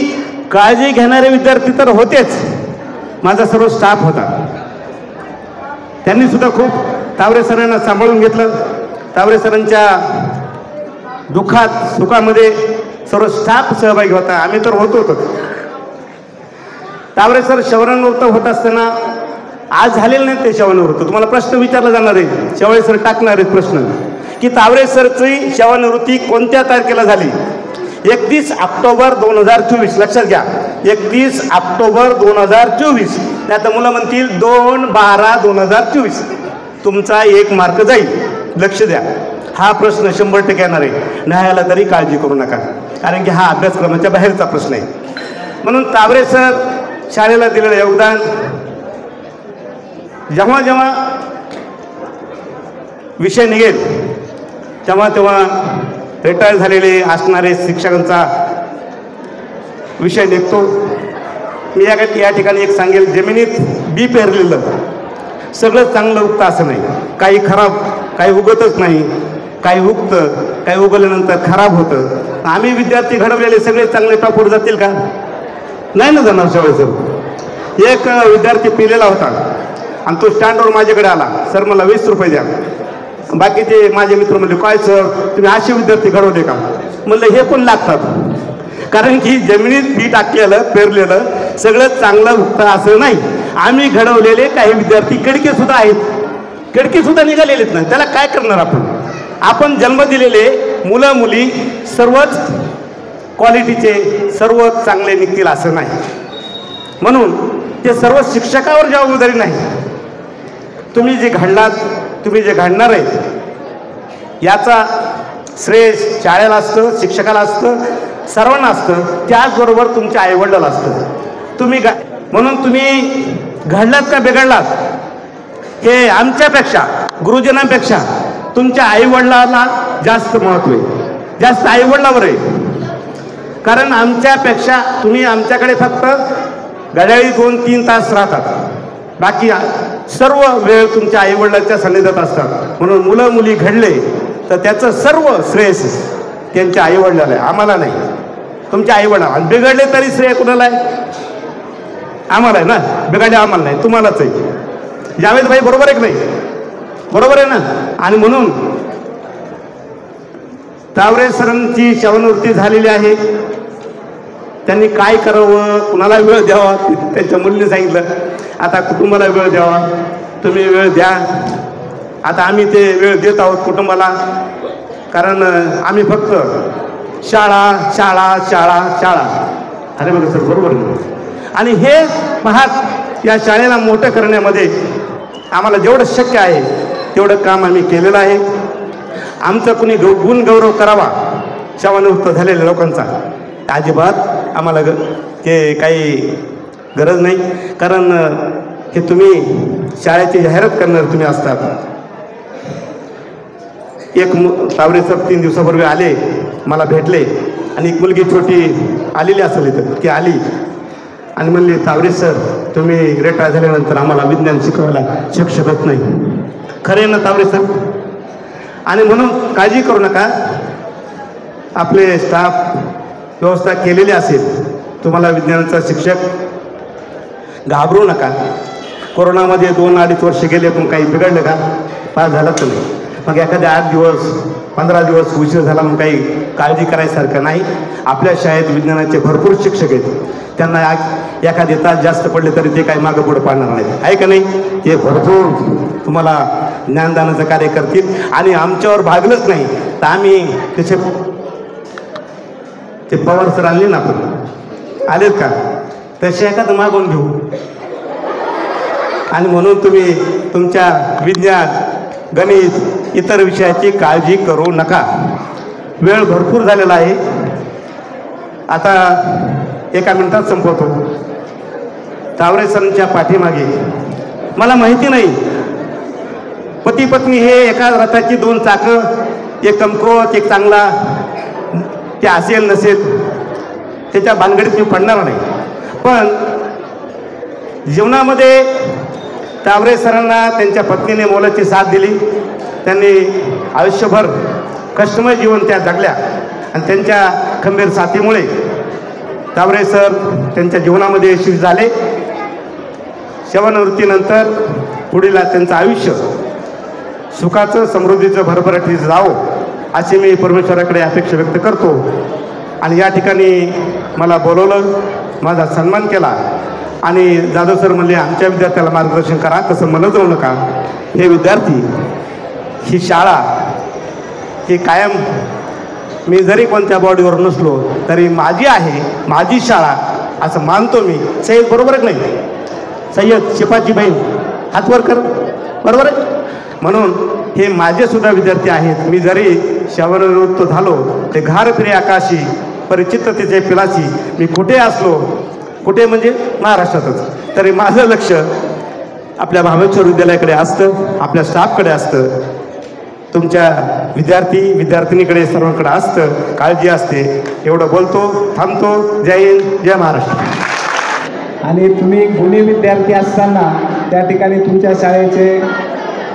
काळजी घेणारे विद्यार्थी तर होतेच, माझा सर्व स्टाफ होता. त्यांनी सुद्धा खूप तावरे सरांना सांभाळून घेतलं. तावरे सरांच्या दुःखात सुखामध्ये सर्व स्टाफ सहभागी होता. आम्ही तर होतो. तावरे सर शवरांवृत्त होत असताना आज झालेलं नाही ते शवनिवृत्त. तुम्हाला प्रश्न विचारला जाणार आहे, शेवाळे सर टाकणार आहेत प्रश्न, की तावरे सरची सेवानिवृत्ती कोणत्या तारखेला झाली? 31 ऑक्टोबर 2024. लक्षात घ्या, 31 ऑक्टोबर 2024. त्यात मुलं म्हणतील 2/12/2024. तुमचा 1 मार्क जाईल. लक्ष द्या, हा प्रश्न 100% येणार आहे. नाही आला तरी काळजी करू नका, कारण की हा अभ्यासक्रमाच्या बाहेरचा प्रश्न आहे. म्हणून तावरे सर शाळेला दिलेलं योगदान, जेव्हा जेव्हा विषय निघेल तेव्हा तेव्हा रिटायर झालेले असणारे शिक्षकांचा विषय निघतो. मी या ठिकाणी एक सांगेल, जमिनीत बी पेरलेलं सगळं चांगलं उगतं असं नाही. काही खराब, काही उगतच नाही, काही उगतं, काही उगवल्यानंतर खराब होतं. आम्ही विद्यार्थी घडवलेले सगळे चांगले टॉपवर जातील का? नाही ना जाणार. शेवटचं एक विद्यार्थी पिलेला होता आणि तो स्टँडवर माझ्याकडे आला, सर मला 20 रुपये द्या. बाकीचे माझे मित्र म्हणले, काय सर तुम्ही असे विद्यार्थी घडवले का? म्हणलं, हे पण लागतात, कारण की जमिनीत बी टाकलेलं पेरलेलं सगळं चांगलं उगतं असं नाही. आम्ही घडवलेले काही विद्यार्थी कडके सुद्धा आहेत, कडके सुद्धा निघालेलेत ना. त्याला काय करणार आपण जन्म दिलेले मुलं मुली सर्वच क्वालिटीचे, सर्व चांगले निघतील असं नाही. म्हणून ते सर्व शिक्षकावर जबाबदारी नाही. तुम्ही जे घडलात, तुम्ही जे घडणार आहे, याचा श्रेय शाळेला असतं, शिक्षकाला असतं, सर्वांना असतं. त्याचबरोबर तुमच्या आईवडिलाला असतं. म्हणून तुम्ही घडलात का बिघडलात हे आमच्यापेक्षा, गुरुजनांपेक्षा तुमच्या आईवडिलाला जास्त महत्त्व आहे, जास्त आईवडिलावर आहे. कारण आमच्यापेक्षा तुम्ही आमच्याकडे फक्त घड्याळी 2-3 तास राहतात, बाकी सर्व वेळ तुमच्या आईवडिलांच्या सान्निध्यात असतात. म्हणून मुलं मुली घडले तर त्याचं सर्व श्रेय त्यांच्या आईवडिलाला आहे, आम्हाला नाही. तुमच्या आईवडिला बिघडले तरी श्रेय कुणाला आहे? आम्हाला आहे ना. बिघडले आम्हाला नाही, तुम्हालाच आहे. जावेद भाई बरोबर आहे की नाही? बरोबर आहे ना. आणि म्हणून तावरे सरांची सेवानिवृत्ती झालेली आहे. त्यांनी काय करावं, कुणाला वेळ द्यावा, त्यांच्या मुलीने सांगितलं, आता कुटुंबाला वेळ द्यावा, तुम्ही वेळ द्या. आता आम्ही ते वेळ देत आहोत कुटुंबाला, कारण आम्ही फक्त शाळा शाळा शाळा शाळा. अरे बघा सर, बरोबर आहे. आणि हे पाहत या शाळेला मोठं करण्यामध्ये आम्हाला जेवढं शक्य आहे तेवढं काम आम्ही केलेलं आहे. आमचा कुणी गुण गौरव करावा सेवानिवृत्त झालेल्या लोकांचा, अजिबात आम्हाला ते काही गरज नाही. कारण हे तुम्ही शाळेची जाहिरात करणारे तुम्ही असतात. एक तावरे सर 3 दिवसापूर्वी आले, मला भेटले, आणि एक मुलगी छोटी आलेली असेल इथं, ती आली आणि म्हणली, तावरे सर तुम्ही रिटायर झाल्यानंतर आम्हाला विज्ञान शिकवायला शिक्षकच नाही. खरे ना तावरे सर? आणि म्हणून काळजी करू नका, आपले स्टाफ व्यवस्था केलेली असेल, तुम्हाला विज्ञानाचा शिक्षक. घाबरू नका. कोरोनामध्ये 2-2.5 वर्ष गेले, पण काही बिघडलं का? पास झालं तर नाही. मग एखाद्या 8 दिवस 15 दिवस उशीर झाला म्हणून काही काळजी करायसारखं नाही. आपल्या शाळेत विज्ञानाचे भरपूर शिक्षक आहेत, त्यांना एखादे तास जास्त पडले तरी ते काही मागं पुढं पाडणार नाहीत, आहे का नाही. ते भरपूर तुम्हाला ज्ञानदानाचं कार्य करतील. आणि आमच्यावर भागलंच नाही तर आम्ही ते पवार सर आणले ना, आपण आलेत का, तसे एखादं मागून घेऊ. आणि म्हणून तुम्ही तुमच्या विज्ञान, गणित, इतर विषयाची काळजी करू नका. वेळ भरपूर झालेला आहे. आता 1 मिनिटात संपवतो. तावरे सरांच्या पाठीमागे मला माहिती नाही, पती पत्नी हे एका रथाची 2 चाकं, एक कमकुवत एक चांगला, ते असेल नसेल त्याच्या भानगडीत मी पडणार नाही. पण जीवनामध्ये तावरे सरांना त्यांच्या पत्नीने मोलाची साथ दिली. त्यांनी आयुष्यभर कष्टमय जीवन त्या जगल्या आणि त्यांच्या खंबीर साथीमुळे तावरे सर त्यांच्या जीवनामध्ये यशस्वी झाले. सेवानिवृत्तीनंतर पुढील त्यांचं आयुष्य सुखाचं, समृद्धीचं, भरभराटीचं जावं अशी मी परमेश्वराकडे अपेक्षा व्यक्त करतो. आणि या ठिकाणी मला बोलवलं, माझा सन्मान केला आणि जाधव सर म्हणले आमच्या विद्यार्थ्याला मार्गदर्शन करा, तसं म्हणत जाऊ नका. हे विद्यार्थी, ही शाळा, ही कायम, मी जरी कोणत्या बॉडीवर नसलो तरी माझी आहे, माझी शाळा असं मानतो मी. सय्यद बरोबर आहे नाही, सय्यद शिपाची बहीण हातवर कर, बरोबर आहे. म्हणून हे माझेसुद्धा विद्यार्थी आहेत. मी जरी सेवानिवृत्त झालो ते घार फिरे आकाशी, परिचित तिचे पिलासी. मी कुठे असलो, कुठे म्हणजे महाराष्ट्रातच, तरी माझं लक्ष आपल्या भामेश्वर विद्यालयाकडे असतं, आपल्या स्टाफकडे असतं, तुमच्या विद्यार्थी विद्यार्थिनीकडे सर्वांकडे असतं, काळजी असते. एवढं बोलतो, थांबतो. जय हिंद, जय महाराष्ट्र. आणि तुम्ही गुणी विद्यार्थी असताना त्या ठिकाणी तुमच्या शाळेचे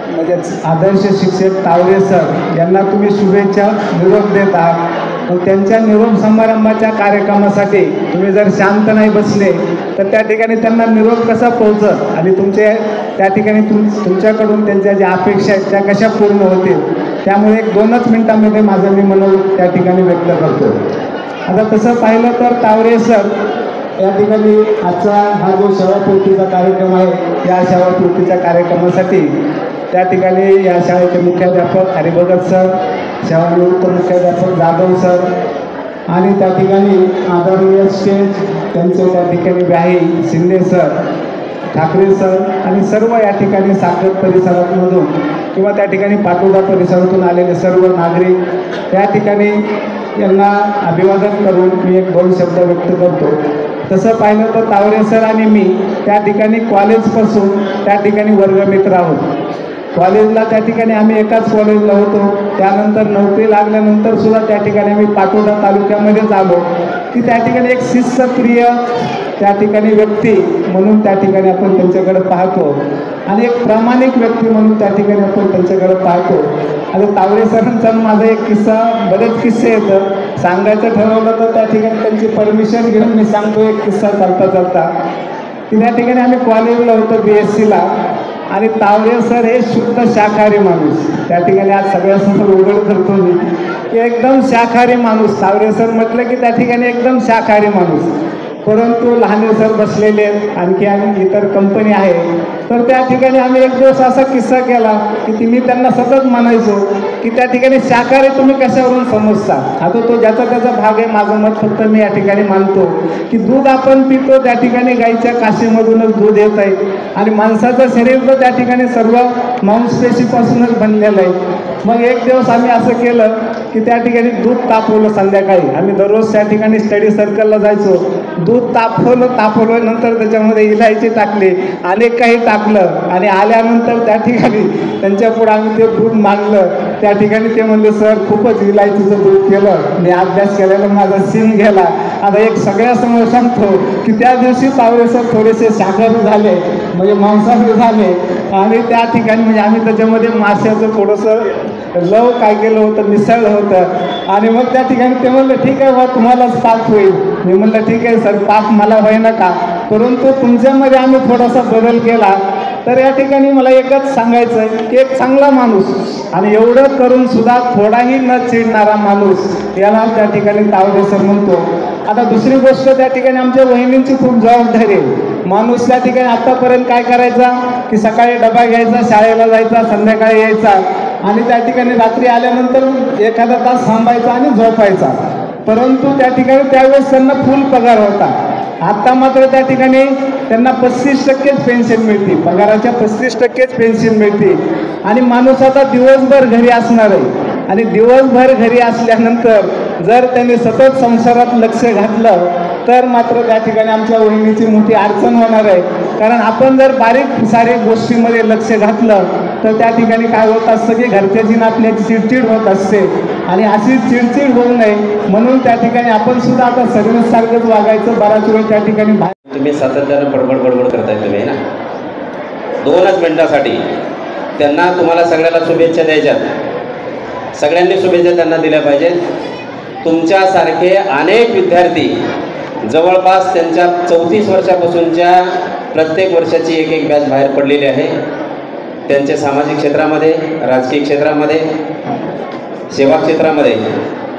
म्हणजे आदर्श शिक्षक तावरे सर यांना तुम्ही शुभेच्छा, निरोप देत आहात. त्यांच्या निरोप समारंभाच्या कार्यक्रमासाठी तुम्ही जर शांत नाही बसले तर त्या ठिकाणी त्यांना निरोप कसा पोहोचत आणि तुमचे त्या ठिकाणी तुमच्याकडून त्यांच्या ज्या अपेक्षा आहेत त्या कशा पूर्ण होतील. त्यामुळे 2च मिनिटांमध्ये माझं मी मनोगत त्या ठिकाणी व्यक्त करतो. आता तसं पाहिलं तर तावरे सर या ठिकाणी आजचा हा जो सेवापूर्तीचा कार्यक्रम आहे, या सेवापूर्तीच्या कार्यक्रमासाठी त्या ठिकाणी या शाळेचे मुख्याध्यापक हरिभगत सर, सेवानिवृत्त मुख्याध्यापक जाधव सर आणि त्या ठिकाणी आदरणीय स्टेज त्यांचे त्या ठिकाणी व्याही शिंदे सर, ठाकरे सर आणि सर्व या ठिकाणी साखर परिसरामधून किंवा त्या ठिकाणी पाटोदा परिसरातून आलेले सर्व नागरिक या ठिकाणी यांना अभिवादन करून मी 1-2 शब्द व्यक्त करतो. तसं पाहिलं तर तावरे सर आणि मी त्या ठिकाणी कॉलेजपासून त्या ठिकाणी वर्गमित्र आहोत. कॉलेजला त्या ठिकाणी आम्ही एकाच कॉलेजला होतो. त्यानंतर नोकरी लागल्यानंतर सुद्धा त्या ठिकाणी आम्ही पाटोदा तालुक्यामध्येच आलो की त्या ठिकाणी एक शिस्तप्रिय त्या ठिकाणी व्यक्ती म्हणून त्या ठिकाणी आपण त्यांच्याकडे पाहतो आणि एक प्रामाणिक व्यक्ती म्हणून त्या ठिकाणी आपण त्यांच्याकडे पाहतो. आता तावरे सरांचा माझा एक किस्सा, बरेच किस्से येतं, सांगायचं ठरवलं तर त्या ठिकाणी त्यांची परमिशन घेऊन मी सांगतो एक किस्सा चालता की त्या ठिकाणी आम्ही कॉलेजला होतो BScला आणि तावरे सर हे शुद्ध शाकाहारी माणूस. त्या ठिकाणी आज सगळ्यासमोर उघड करतो मी की एकदम शाकाहारी माणूस. तावरे सर म्हटलं की त्या ठिकाणी एकदम शाकाहारी माणूस. परंतु लहाने सर बसलेले आणखी इतर कंपनी आहे तर त्या ठिकाणी आम्ही एक दिवस असा किस्सा केला की मी त्यांना सतत म्हणायचो की त्या ठिकाणी शाकाहारी तुम्ही कशावरून समजता. आता तो ज्याचा त्याचा भाग आहे, माझं मत फक्त मी या ठिकाणी मानतो की दूध आपण पितो त्या ठिकाणी गाईच्या काशीमधूनच दूध येत आहे आणि माणसाचं शरीर तर त्या ठिकाणी सर्व मांसपेशीपासूनच बनलेलं आहे. मग एक दिवस आम्ही असं केलं की त्या ठिकाणी दूध तापवलं. संध्याकाळी आम्ही दररोज त्या ठिकाणी स्टडी सर्कलला जायचो. दूध तापवलं नंतर त्याच्यामध्ये इलायची टाकली, अनेक काही टाकलं आणि आल्यानंतर त्या ठिकाणी त्यांच्या पुढे आम्ही ते दूध मागलं. त्या ठिकाणी ते म्हणले सर खूपच इलायचीचं दूध केलं, मी अभ्यास केलेला माझा सीन गेला. आता एक सगळ्यासमोर सांगतो की त्या दिवशी तावरे सर थोडेसे शाकाहारी झाले म्हणजे मांसाहारी झाले आणि त्या ठिकाणी म्हणजे आम्ही त्याच्यामध्ये माश्याचं थोडंसं लव काय केलं होतं, मिसळलं होतं आणि मग त्या ठिकाणी ते म्हणलं ठीक आहे बा तुम्हालाच पाप होईल. मी म्हणलं ठीक आहे सर पाप मला होईना का, परंतु तुमच्यामध्ये आम्ही थोडासा बदल केला तर या ठिकाणी मला एकच सांगायचं आहे की एक चांगला माणूस आणि एवढं करून सुद्धा थोडाही न चिडणारा माणूस याला त्या ठिकाणी तावरे सर म्हणतो. आता दुसरी गोष्ट त्या ठिकाणी आमच्या वहिनींची खूप जबाबदारी आहे. माणूस त्या ठिकाणी आतापर्यंत काय करायचा की सकाळी डबा घ्यायचा, शाळेला जायचा, संध्याकाळी यायचा आणि त्या ठिकाणी रात्री आल्यानंतर एखादा तास थांबायचा आणि झोपायचा. परंतु त्या ठिकाणी त्यावेळेस त्यांना फुल पगार होता. आता मात्र त्या ठिकाणी त्यांना 35% पेन्शन मिळते, पगाराच्या 35% पेन्शन मिळते. आणि माणूस आता दिवसभर घरी असणार आहे आणि दिवसभर घरी असल्यानंतर जर त्यांनी सतत संसारात लक्ष घातलं तर मात्र त्या ठिकाणी आमच्या वहिनीची मोठी अडचण होणार आहे. कारण आपण जर बारीक सारीक गोष्टीमध्ये लक्ष घातलं तर त्या ठिकाणी काय होत असतं की घरच्याची आपल्याची चिडचिड होत असते आणि अशी चिडचिड होऊ नये म्हणून त्या ठिकाणी आपण सुद्धा आता सर्विससारखंच वागायचं. बराच वेळ त्या ठिकाणी तुम्ही सातत्यानं बडबड करताय तुम्ही ना 2च मिनिटासाठी त्यांना तुम्हाला सगळ्याला शुभेच्छा द्यायच्या. सगळ्यांनी शुभेच्छा त्यांना दिल्या पाहिजे. तुमच्यासारखे अनेक विद्यार्थी जवळपास त्यांच्या 34 वर्षापासूनच्या प्रत्येक वर्षाची एक बॅच बाहेर पडलेली आहे. त्यांचे सामाजिक क्षेत्रामध्ये, राजकीय क्षेत्रामध्ये, सेवा क्षेत्रामध्ये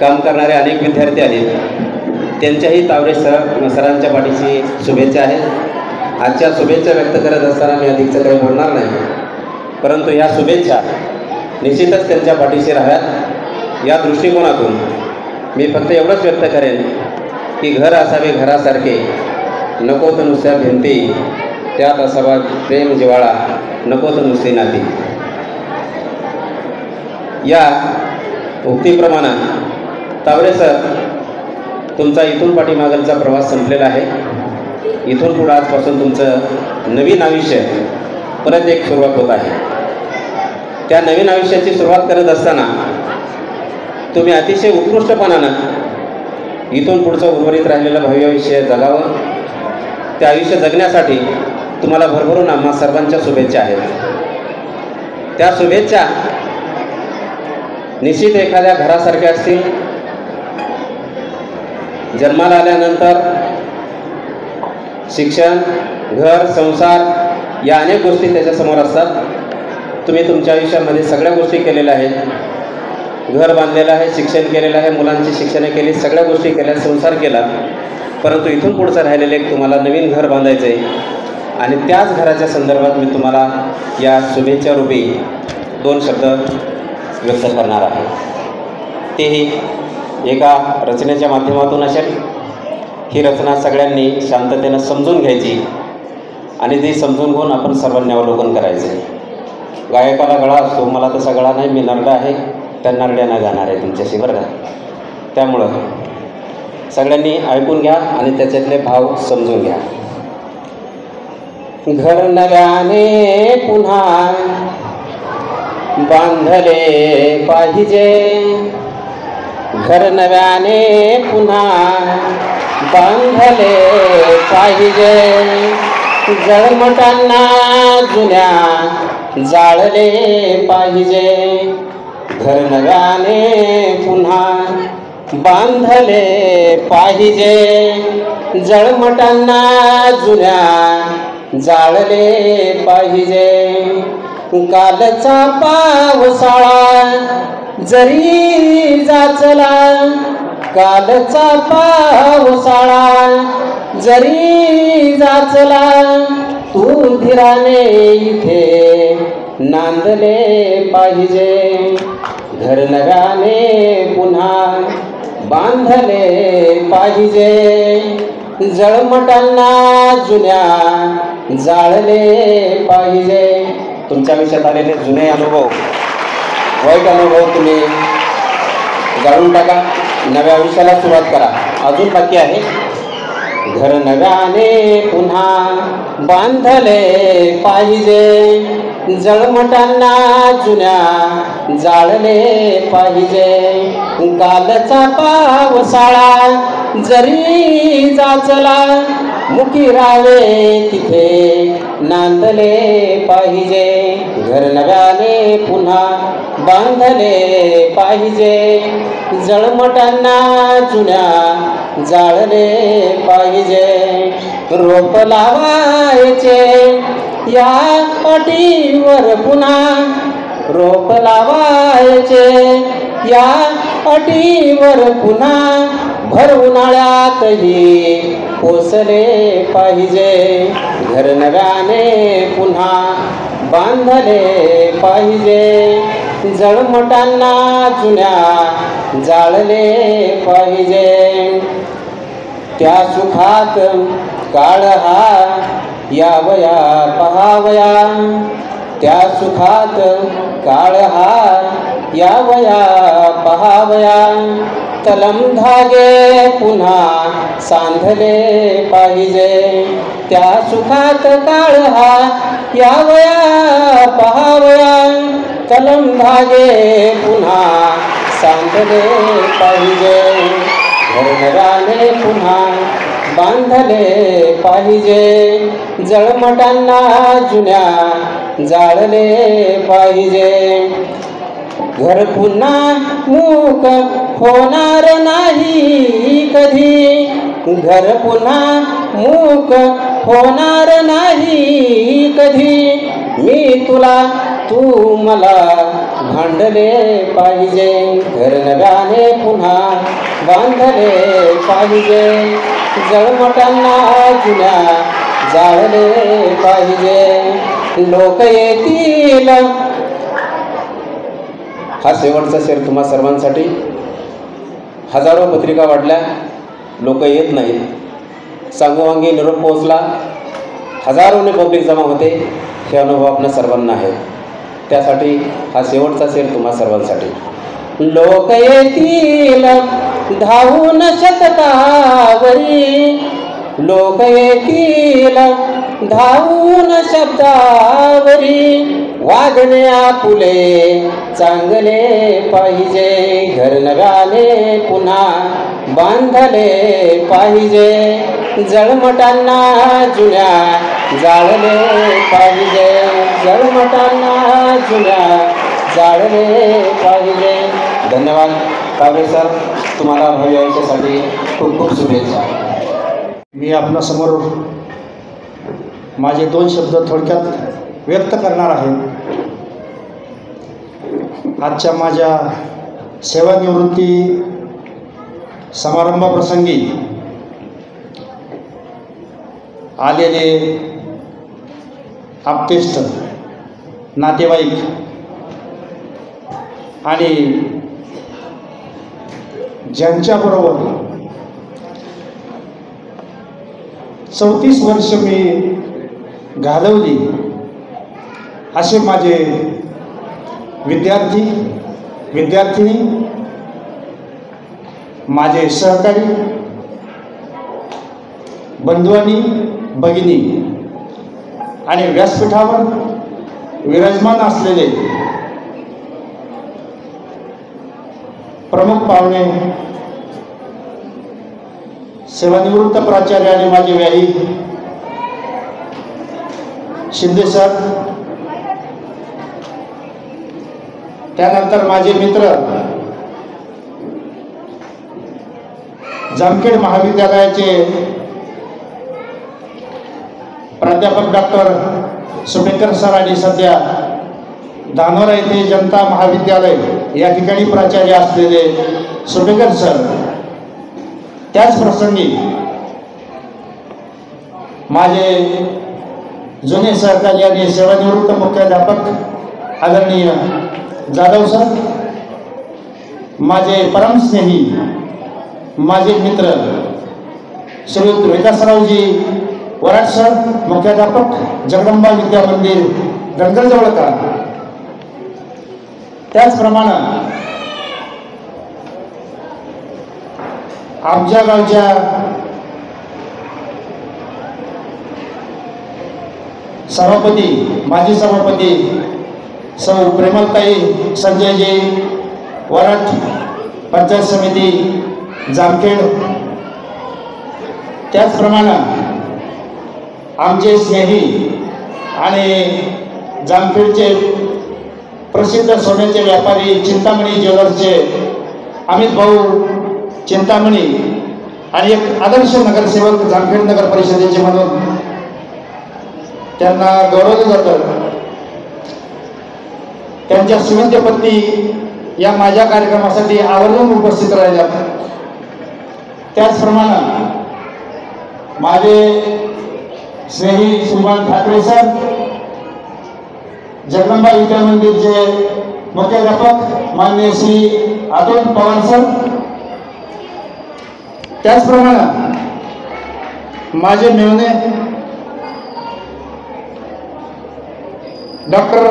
काम करणारे अनेक विद्यार्थी आहेत. त्यांच्याही तावरे सरांच्या पाठीशी शुभेच्छा आहेत. आजच्या शुभेच्छा व्यक्त करत असताना मी अधिकचं काही बोलणार नाही, परंतु ह्या शुभेच्छा निश्चितच त्यांच्या पाठीशी राहाव्यात. या दृष्टिकोनातून मी फक्त एवढंच व्यक्त करेन की घर असावे घरासारखे, नको तर नुसत्या भिंती, त्यात असावा प्रेम जिव्हाळा, नको तर नुसती नाती. या उक्तीप्रमाणे तावरे सर, तुमचा इथून पाठीमागचा प्रवास संपलेला आहे. इथून पुढे आजपासून तुमचं नवीन आयुष्य परत एक सुरुवात होत आहे. त्या नवीन आयुष्याची सुरुवात करत असताना तुम्ही अतिशय उत्कृष्टपणानं इथून पुढचं उर्वरित राहिलेलं भावी आयुष्य जगावं. ते आयुष्य जगण्यासाठी तुम्हाला भरभरून आम्हा सर्वांच्या शुभेच्छा आहेत. त्या शुभेच्छा निश्चित एखाद्या घरासारख्या असतील. जन्माला आल्यानंतर शिक्षण, घर, संसार या अनेक गोष्टी त्याच्यासमोर असतात. तुम्ही तुमच्या आयुष्यामध्ये सगळ्या गोष्टी केलेल्या आहेत. घर बांधलेलं आहे, शिक्षण केलेलं आहे, मुलांची शिक्षणं केली, सगळ्या गोष्टी केल्या, संसार केला. परंतु इथून पुढचं राहिलेलं एक तुम्हाला नवीन घर बांधायचं आहे आणि त्याच घराच्या संदर्भात मी तुम्हाला या शुभेच्छा रूपी 2 शब्द व्यक्त करणार आहे. तेही एका रचनेच्या माध्यमातून असेल. ही रचना सगळ्यांनी शांततेनं समजून घ्यायची आणि ती समजून घेऊन आपण सर्वांनी अवलोकन करायचं. गायकाला गळा असतो, मला तसा गळा नाही, मी नरडा आहे, त्या नरड्यानं गाणार आहे तुमच्याशी, बरं का. त्यामुळं सगळ्यांनी ऐकून घ्या आणि त्याच्यातले भाव समजून घ्या. घर नव्याने पुन्हा बांधले पाहिजे, घर नव्याने पुन्हा बांधले पाहिजे, जळमटांना जुन्या जाळले पाहिजे, घर नव्याने पुन्हा बांधले पाहिजे, जळमटांना जुन्या जाळले पाहिजे. कालचा पावसाळा जरी जाचला, कालचा पावसाळा जरी जाचला, तू धीराने इथे नांदले पाहिजे, घर नव्याने पुन्हा बांधले पाहिजे, जळमटांना जुन्या जाळले पाहिजे. तुमच्या आयुष्यात आलेले जुने अनुभव, वाईट अनुभव तुम्ही जाळून टाका, नव्या आयुष्याला सुरुवात करा. अजून बाकी आहे. घर नव्याने पुन्हा बांधले पाहिजे, जळमटांना जुन्या जाळले पाहिजे, कालचा पावसाळा जरी जाचला, मुखी रावे तिथे नांदले पाहिजे, घर नव्याने पुन्हा बांधले पाहिजे, जळमटांना जुन्या जाळले पाहिजे. रोप लावायचे या अटीवर पुन्हा रोप लावायचे, या अटीवर पुन्हा भर उन्हाळ्यातही पोसले पाहिजे, घर नव्याने पुन्हा बांधले पाहिजे, जळमटांना जुन्या जाळले पाहिजे, त्या सुखात काळ हा यावया पहावया, त्या सुखात काळ हा यावया पहावया, तलम धागे पुन्हा सांधले पाहिजे, त्या सुखात काळ हा यावया पहावया, तलम धागे पुन्हा सांधले पाहिजे, घर नव्याने पुन्हा बांधले पाहिजे, जळमटांना जुन्या जाळले पाहिजे, घर पुन्हा मूक होणार नाही कधी, घर पुन्हा मूक होणार नाही कधी, मी तुला तू मला भांडले पाहिजे, घर नव्याने पुन्हा बांधले पाहिजे, जळमटांना जुन्या जाळले पाहिजे, लोक येतील. हा शेवटचा शेर तुम्हा सर्वांसाठी. हजारो पत्रिका वाढल्या, लोक येत नाहीत, सांगोवांगी निरोप पोहोचला, हजारोने पब्लिक जमा होते, हे अनुभव आपल्या सर्वांना आहे. त्यासाठी हा शेवटचा शेर तुम्हा सर्वांसाठी. लोक येतील धावून शतकावरी, लोक येतील धावून शब्दावरी, वागणे आपुले चांगले पाहिजे, घर नव्याने पुन्हा बांधले पाहिजे, जळमटांना जुन्या जाळले पाहिजे, जळमटांना जुन्या जाळले पाहिजे. धन्यवाद कावरे सर, तुम्हाला भावी आयुष्यासाठी खूप खूप शुभेच्छा. मी आपल्यासमोर माझे 2 शब्द थोडक्यात व्यक्त करणार आहे. आजच्या माझ्या सेवानिवृत्ती समारंभाप्रसंगी आलेले आप्तेष्ट, नातेवाईक आणि ज्यांच्याबरोबर 34 वर्ष मी घालवली असे माझे विद्यार्थी विद्यार्थिनी, माझे सहकारी, बंधू आणि भगिनी आणि व्यासपीठावर विराजमान असलेले प्रमुख पाहुणे, सेवानिवृत्त प्राचार्य आणि माझे व्याही शिंदे सर, त्यानंतर माझे मित्र जामखेड महाविद्यालयाचे प्राध्यापक डॉक्टर सुपेकर सर आणि सध्या धानोरा येथे जनता महाविद्यालय या ठिकाणी प्राचार्य असलेले सुपेकर सर, त्याच प्रसंगी माझे जुने सहकारी आणि सेवानिवृत्त मुख्याध्यापक आदरणीय जाधव सर, माझे परमस्नेही माझे मित्र श्रीयुत विकासरावजी वराड सर, मुख्याध्यापक जगदंबा विद्या मंदिर गणगरजवळका, त्याचप्रमाणे आमच्या गावच्या सभापती, माजी सभापती सौ प्रेमलताई संजयजी वराड, पंचायत समिती जामखेड, त्याचप्रमाणे आमचे स्नेही आणि जामखेडचे प्रसिद्ध सोन्याचे व्यापारी चिंतामणी ज्वेलर्सचे अमित भाऊ चिंतामणी आणि एक आदर्श नगरसेवक जामखेड नगर परिषदेचे म्हणून त्यांना गौरवलं जातं. त्यांच्या श्रीमंत पत्नी या माझ्या कार्यक्रमासाठी आवर्जून उपस्थित राहिल्या. त्याचप्रमाणे माझे स्नेही श्रीमान ठाकरे सर, जगदंबा विद्या मंदिरचे मुख्याध्यापक माननीय श्री अतुल पवार सर, त्याचप्रमाणे माझे मेवणे डॉक्टर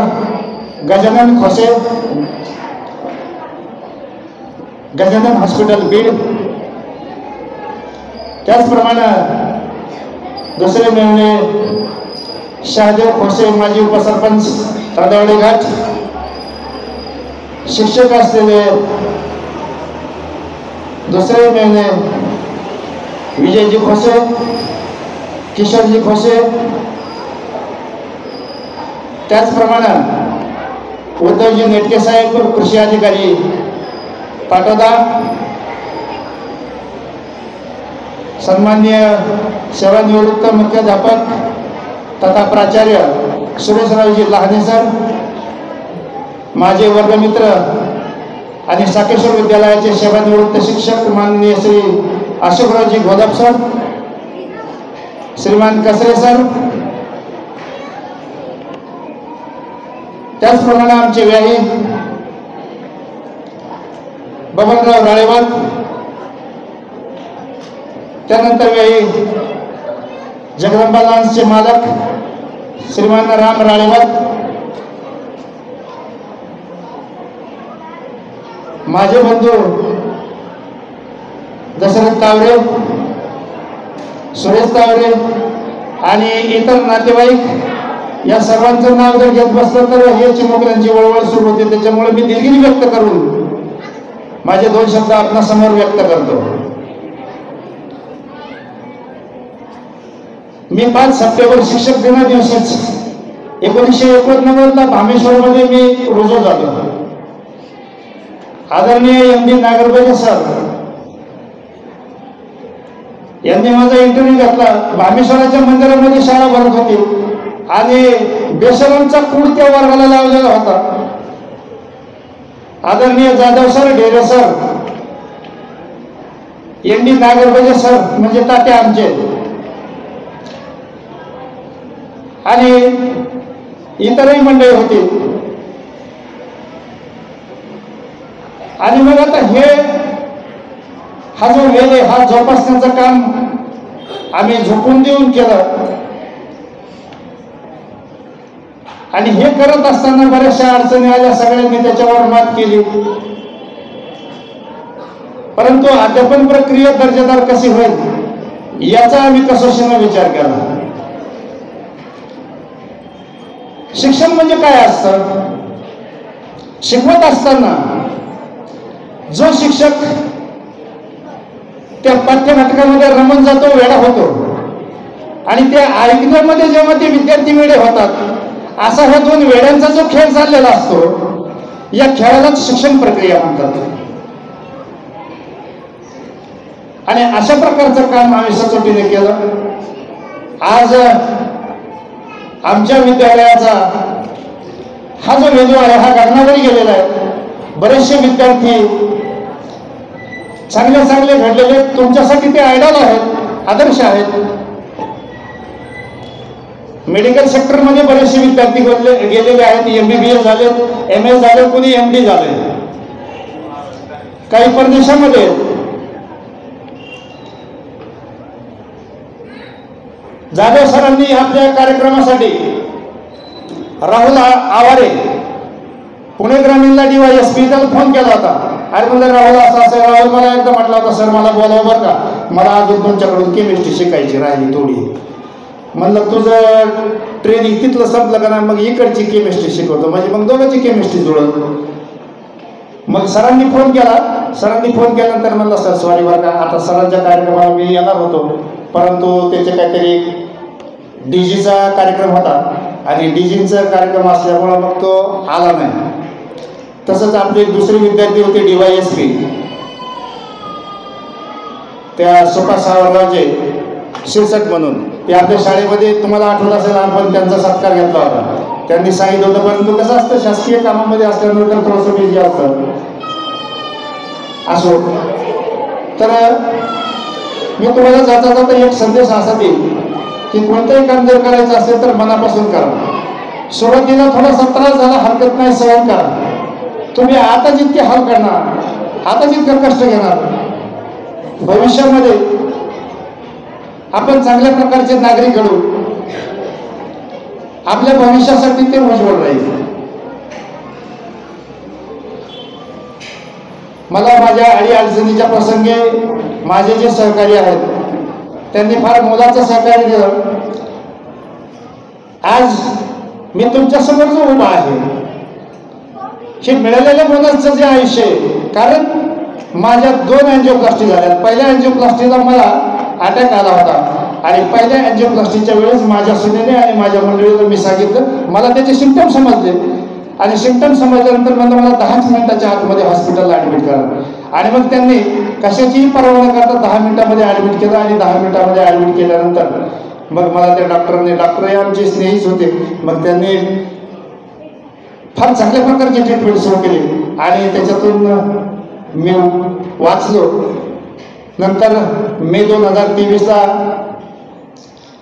गजानन खोसे, गजानन हॉस्पिटल बीड, त्याचप्रमाणे दुसरे मेवणे शहादेव खोसे, माजी उपसरपंच तांदवडे घाट, शिक्षक असलेले दुसरे मेवणे विजयजी खोसे, किशोरजी खोसे, त्याचप्रमाणे उद्धवजी नेटके साहेब, कृषी अधिकारी पाटोदा, सन्माननीय सेवानिवृत्त मुख्याध्यापक तथा प्राचार्य सुरेशरावजी लहाने सर, माझे वर्गमित्र आणि साकेश्वर विद्यालयाचे सेवानिवृत्त शिक्षक माननीय श्री अशोकरावजी गोदाप सर, श्रीमान कसरे सर, त्याचप्रमाणे आमचे व्याही बबनराव राळेवाल, त्यानंतर व्याही जगदंबा लॉन्सचे मालक श्रीमान राम राळेवाल, माझे बंधू दशरथ तावरे, सुरेश तावरे आणि इतर नातेवाईक, या सर्वांचं नाव जर घेत बसलं तर हे चिमुकल्यांची वळवळ सुरू होते. त्याच्यामुळे मी दिलगिरी व्यक्त करून माझे 2 शब्द आपणासमोर व्यक्त करतो. मी 5 सप्टेंबर शिक्षक दिना दिवशीच 1989ला भामेश्वरमध्ये मी रुजू झालो. आदरणीय एम डी नागरगोजे सर यांनी माझा इंटरव्ह्यू घेतला. भामेश्वराच्या मंदिरामध्ये शाळा भरत होती आणि बेसरांचा कूड त्या वर्गाला लावलेला होता. आदरणीय Jadhav sir, Dhere sir, M D Nagargoje sir म्हणजे तात्या आमचे, आणि इतरही मंडळी होती. आणि मग आता हा जो वेळ आहे हा जोपासण्याचं काम आम्ही झोपून देऊन केलं. आणि हे करत असताना बऱ्याचशा अडचणी आल्या, सगळ्यांनी त्याच्यावर मात केली. परंतु अध्यापन प्रक्रिया दर्जेदार कशी होईल याचा आम्ही कसोशीने विचार केला. शिक्षण म्हणजे काय असतं? शिकवत असताना जो शिक्षक त्या पाठ्यघटकामध्ये रमून जातो, वेडा होतो, आणि त्या ऐकण्यामध्ये जेव्हा ते विद्यार्थी वेडे होतात, असा हा 2 वेड्यांचा जो खेळ चाललेला असतो, या खेळालाच शिक्षण प्रक्रिया म्हणतात. आणि अशा प्रकारचं काम आम्ही सचोटीने केलं. आज आमच्या विद्यालयाचा हा जो मेंदू आहे हा गगनावरी गेलेला आहे. बरेचसे विद्यार्थी चांगले घडलेले, तुमच्यासाठी ते आयडॉल आहेत, आदर्श आहेत. मेडिकल सेक्टरमध्ये बरेचसे विद्यार्थी गेलेले आहेत. MBBS झाले, MS झाले, कोणी MD झाले, काही परदेशामध्ये. जाधव सरांनी आपल्या कार्यक्रमासाठी राहुल आवारे पुणे ग्रामीणला DYSP फोन केला होता. अरे म्हणलं राहुल असं राहुल मला एकदा म्हटलं होता, सर मला बोलावं बरं का, मला अजून तुमच्याकडून केमिस्ट्री शिकायची राहिली थोडी. म्हणलं तुझं ट्रेनिंग तिथलं संपलं का नाही, मग इकडची केमिस्ट्री शिकवतो, म्हणजे मग दोघांची केमिस्ट्री जुळत. मग सरांनी फोन केला. सरांनी फोन केल्यानंतर म्हणलं सर सॉरी बरं का, आता सरांच्या कार्यक्रमाला मी येणार होतो, परंतु त्याचे काहीतरी DGचा कार्यक्रम होता आणि DGचा कार्यक्रम असल्यामुळं मग तो आला नाही. तसंच आपले दुसरे विद्यार्थी होते DYSP, त्या सुका सावरगावचे शिरसट म्हणून, की आपल्या शाळेमध्ये तुम्हाला आठवत असेल लहानपणी त्यांचा सत्कार घेतला होता. त्यांनी सांगितलं होतं, परंतु कसं असतं शासकीय कामामध्ये असल्यानंतर थोडंसं बिझी असतं. असो तर मी तुम्हाला जाता जाता एक संदेश असा देईल की कोणतंही काम जर करायचं असेल तर मनापासून करा. सुरुवातीला थोडासा त्रास झाला हरकत नाही, सहन करा. तुम्ही आता जितके हाल करणार, आता जितकं कष्ट घेणार, भविष्यामध्ये आपण चांगल्या प्रकारचे नागरिक घडू, आपल्या भविष्यासाठी ते उज्ज्वल राहील. मला माझ्या अडीअडचणीच्या प्रसंगी माझे जे सहकारी आहेत त्यांनी फार मोलाचं सहकार्य दिलं. आज मी तुमच्या समोर जो उभा आहे हे मिळालेल्या बोनसचं जे आयुष्य आहे, कारण माझ्या 2 अँजिओप्लास्टी झाल्या. पहिल्या अँजिओप्लास्टीला मला अटॅक आला होता आणि पहिल्या अँजिओप्लास्टीच्या वेळेस माझ्या सुनेने आणि माझ्या मंडळीला मी सांगितलं, मला त्याचे सिम्पटम समजले आणि सिम्पटम समजल्यानंतर मला 10 मिनिटाच्या आतमध्ये हॉस्पिटलला ॲडमिट करा. आणि मग त्यांनी कशाचीही पर्वा न करता 10 मिनिटामध्ये ॲडमिट केलं आणि 10 मिनिटामध्ये ॲडमिट केल्यानंतर मग मला त्या डॉक्टरही आमचे स्नेहीच होते, मग त्यांनी फार चांगल्या प्रकारची ट्रीटमेंट सुरू केली आणि त्याच्यातून मी वाचलो. नंतर मे 2023ला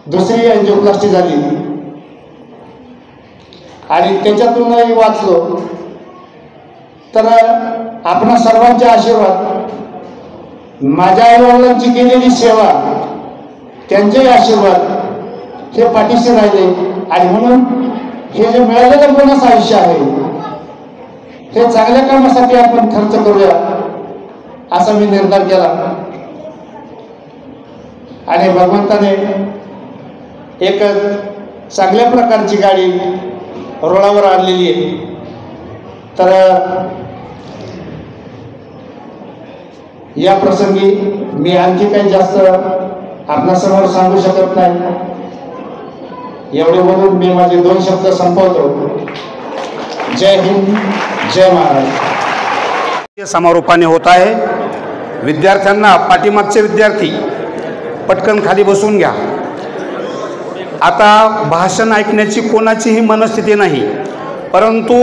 दुसरी अँजिओप्लास्टी झाली आणि त्याच्यातूनही वाचलो. तर आपणा सर्वांचे आशीर्वाद, माझ्या आईवडिलांची केलेली सेवा, त्यांचेही आशीर्वाद हे पाठीशी राहिले आणि म्हणून हे जे मिळालेलं बोनस आयुष्य आहे हे चांगल्या कामासाठी आपण खर्च करूया असा मी निर्धार केला. आणि भगवंताने एक चांगल्या प्रकारची गाडी रुळावर आणलेली आहे. तर या प्रसंगी मी आणखी काही जास्त आपणासमोर सांगू शकत नाही. एवढे बोलून मी माझे 2 शब्द संपवतो. जय हिंद, जय महाराष्ट्र. समारोपाने होत आहे. विद्यार्थ्यांना, पाठीमागचे विद्यार्थी पटकन खाली बसून घ्या. आता भाषण ऐकण्याची कोणाचीही मनस्थिती नाही, परंतु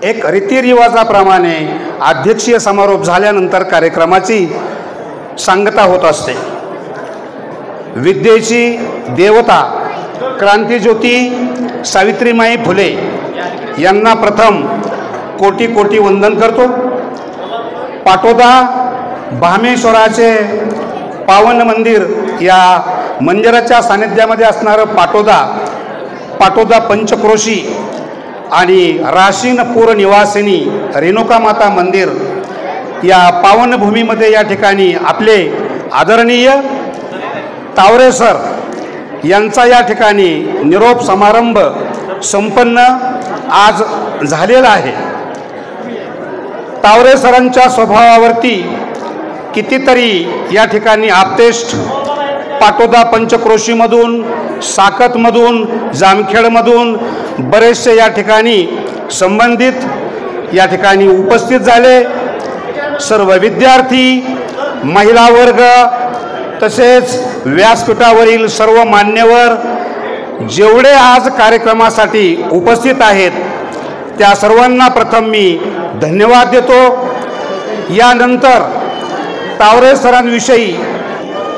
एक रीतिरिवाजाप्रमाणे अध्यक्षीय समारोप झाल्यानंतर कार्यक्रमाची सांगता होत असते. विद्येची देवता क्रांतिज्योती सावित्रीमाई फुले यांना प्रथम कोटी कोटी वंदन करतो. पाटोदा भामेश्वराचे पावन मंदिर, या मंदिराच्या सानिध्यामध्ये असणारं पाटोदा पंचक्रोशी आणि राशीनपूर निवासिनी रेणुका माता मंदिर या पावनभूमीमध्ये या ठिकाणी आपले आदरणीय तावरे सर यांचा या ठिकाणी निरोप समारंभ संपन्न आज झालेला आहे. तावरे सरांच्या स्वभावावरती कितीतरी या ठिकाणी आपतेष्ट पाटोदा पंचक्रोशीमधून, साकतमधून, जामखेडमधून बरेचसे या ठिकाणी संबंधित या ठिकाणी उपस्थित झाले. सर्व विद्यार्थी, महिला वर्ग तसेच व्यासपीठावरील सर्व मान्यवर जेवढे आज कार्यक्रमासाठी उपस्थित आहेत त्या सर्वांना प्रथम मी धन्यवाद देतो. यानंतर तावरे सरांविषयी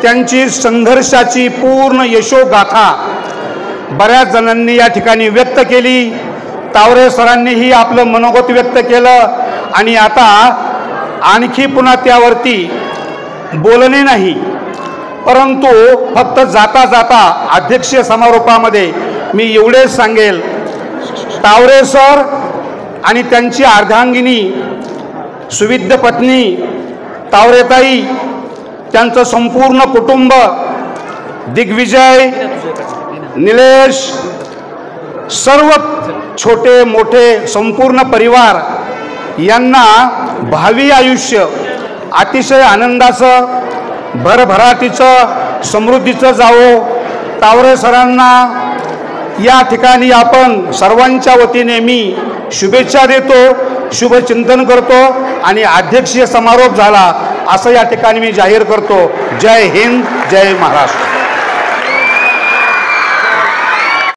त्यांची संघर्षाची पूर्ण यशोगाथा बऱ्याच जणांनी या ठिकाणी व्यक्त केली. तावरे सरांनीही आपलं मनोगत व्यक्त केलं आणि आता आणखी पुन्हा त्यावरती बोलणे नाही, परंतु फक्त जाता जाता अध्यक्षीय समारोपामध्ये मी एवढेच सांगेल, तावरे सर आणि त्यांची अर्धांगिनी सुविद्य पत्नी तावरेताई, त्यांचं संपूर्ण कुटुंब, दिग्विजय, निलेश, सर्व छोटे मोठे संपूर्ण परिवार यांना भावी आयुष्य अतिशय आनंदाचं, भरभराटीचं, समृद्धीचं जावो. तावरे सरांना या ठिकाणी आपण सर्वांच्या वतीने मी शुभेच्छा देतो, शुभचिंतन करतो आणि अध्यक्षीय समारोप झाला असं या ठिकाणी मी जाहीर करतो. जय हिंद, जय महाराष्ट्र.